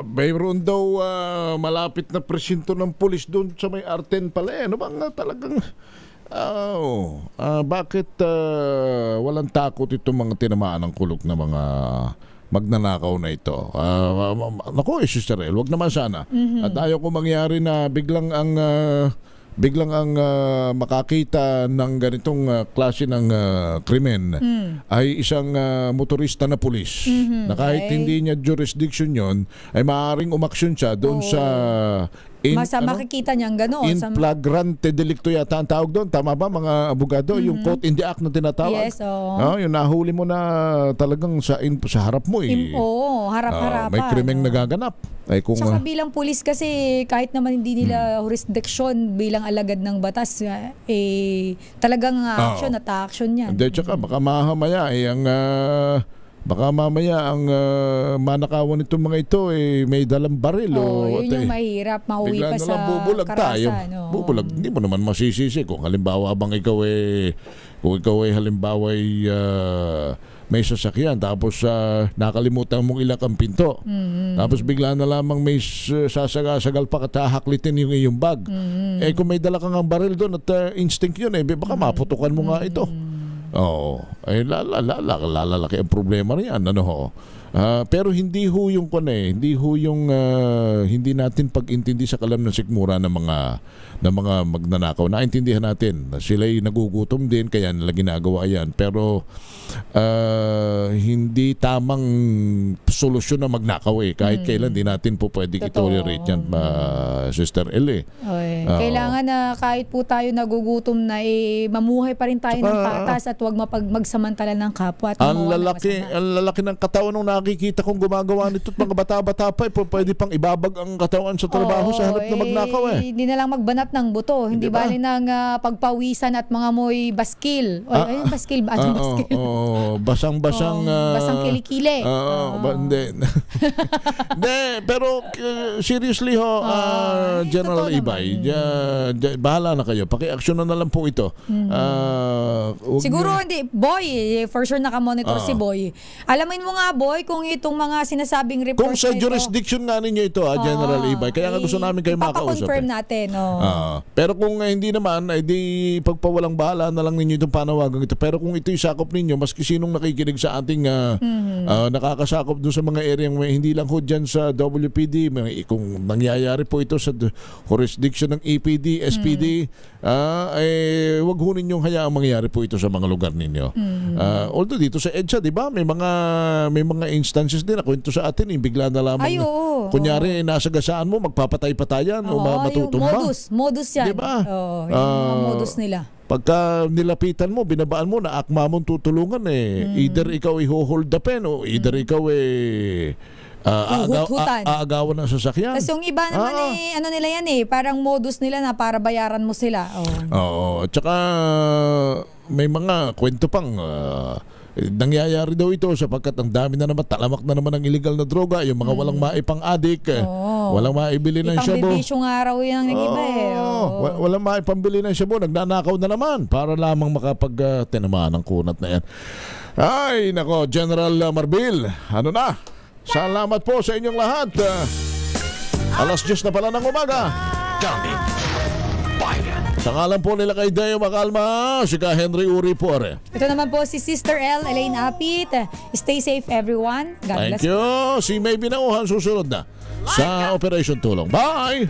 Mayroon daw malapit na presinto ng pulis doon sa may Arten pala. Ano bang talagang bakit walang takot itong mga tinamaan ng kulog na mga magnanakaw na ito? Naku, Sister El, wag naman sana. At ayaw ko mangyari na biglang ang makakita ng ganitong klase ng krimen ay isang motorista na pulis na kahit hindi niya jurisdiction yon ay maaaring umaksyon siya doon sa makikita niyang gano'n. In flagrante delicto yata ang tawag doon. Tama ba mga abogado? Yung caught in the act na tinatawag. Yes, oo. Yung nahuli mo na talagang sa harap mo. Harap-harapan. May krimeng nagaganap. Saka bilang pulis kasi kahit naman hindi nila jurisdiction bilang alagad ng batas, talagang action at action yan. Hindi, tsaka baka mamaya baka mamaya ang manakawan nitong mga ito may dalang baril. Yun yung mahirap, mauwi pa sa karasan. Bubulag. Hindi mo naman masisisi kung halimbawa bang ikaw halimbawa may sasakyan tapos nakalimutan mong ilak ang pinto. Tapos bigla na lamang may sasagal pa katahaklitin yung iyong bag. Kung may dala kang baril doon at instinct yun, baka maputukan mo nga ito. Lalaki ang problema riyan. Pero hindi ho yung hindi natin pag-intindi sa kalam ng sikmura ng mga magnanakaw. Naintindihan natin na sila'y nagugutom din kaya nila ginagawa yan. Pero hindi tamang solusyon na magnakaw kahit kailan di natin po pwedeng itolerate yan, Sister L. Kailangan na kahit po tayo nagugutom na mamuhay pa rin tayo ng patas at huwag magsamantala ng kapwa. Ang lalaki ng katawan nung nakikita kong gumagawa nito at mga bata-bata pa, pwede pang ibabag ang katawan sa trabaho sa halip na magnakaw. Hindi na lang magbanat ng buto. Hindi bali ng pagpawisan at mga moy baskil. Baskil ba? Basang-basang basang kilikili. Pero seriously General Ibay, bahala na kayo. Paki-aksyonan na lang po ito. Siguro hindi. Boy, for sure nakamonitor si Boy. Alamin mo nga, Boy, kung itong mga sinasabing report kung sa jurisdiction nga ninyo ito, General Ibay, kaya nga gusto namin kayo makausap. Ipapakonfirm natin. Pero kung hindi naman, di pagpawalang bahala na lang ninyo itong panawagan ito. Pero kung ito'y sakop ninyo, maski sinong nakikinig sa ating nakakasakop doon sa mga area hindi lang ho dyan sa WPD, kung nangyayari po ito sa jurisdiction ng EPD, SPD, wag ho ninyong hayaang mangyayari po ito sa mga lugar ninyo. Although dito sa EDSA, di ba, may mga instances din na kwento sa atin, bigla na lamang kunyari nasa gasaan mo, magpapatay-patayan o matutumba. Modus yan. Diba? Yung modus nila. Pagka nilapitan mo, binabaan mo na akma mong tutulungan either ikaw i-hold the pen o either ikaw aagawan ng sasakyan. Kasi yung iba naman nila yan parang modus nila na para bayaran mo sila. At saka may mga kwento pang nangyayari daw ito sapagkat ang dami na naman, talamak na naman ang illegal na droga, yung mga walang maipang-adik, walang maibili ng shabu. Ipang-bibisyong araw yan ang iba walang maipambili ng shabu, nagnanakaw na naman para lamang makapag-tinamaan ng kunat na yan. Ay, nako, General Marbil, salamat po sa inyong lahat. 10:00 na pala ng umaga. Sa ngalan po nila kay Deo Macalma, si Ka Henry Uri po. Ito naman po si Sister L, Elaine Apit. Stay safe everyone. God bless. Thank you. Si May Binauhan susunod na sa Operation Tulong. Bye!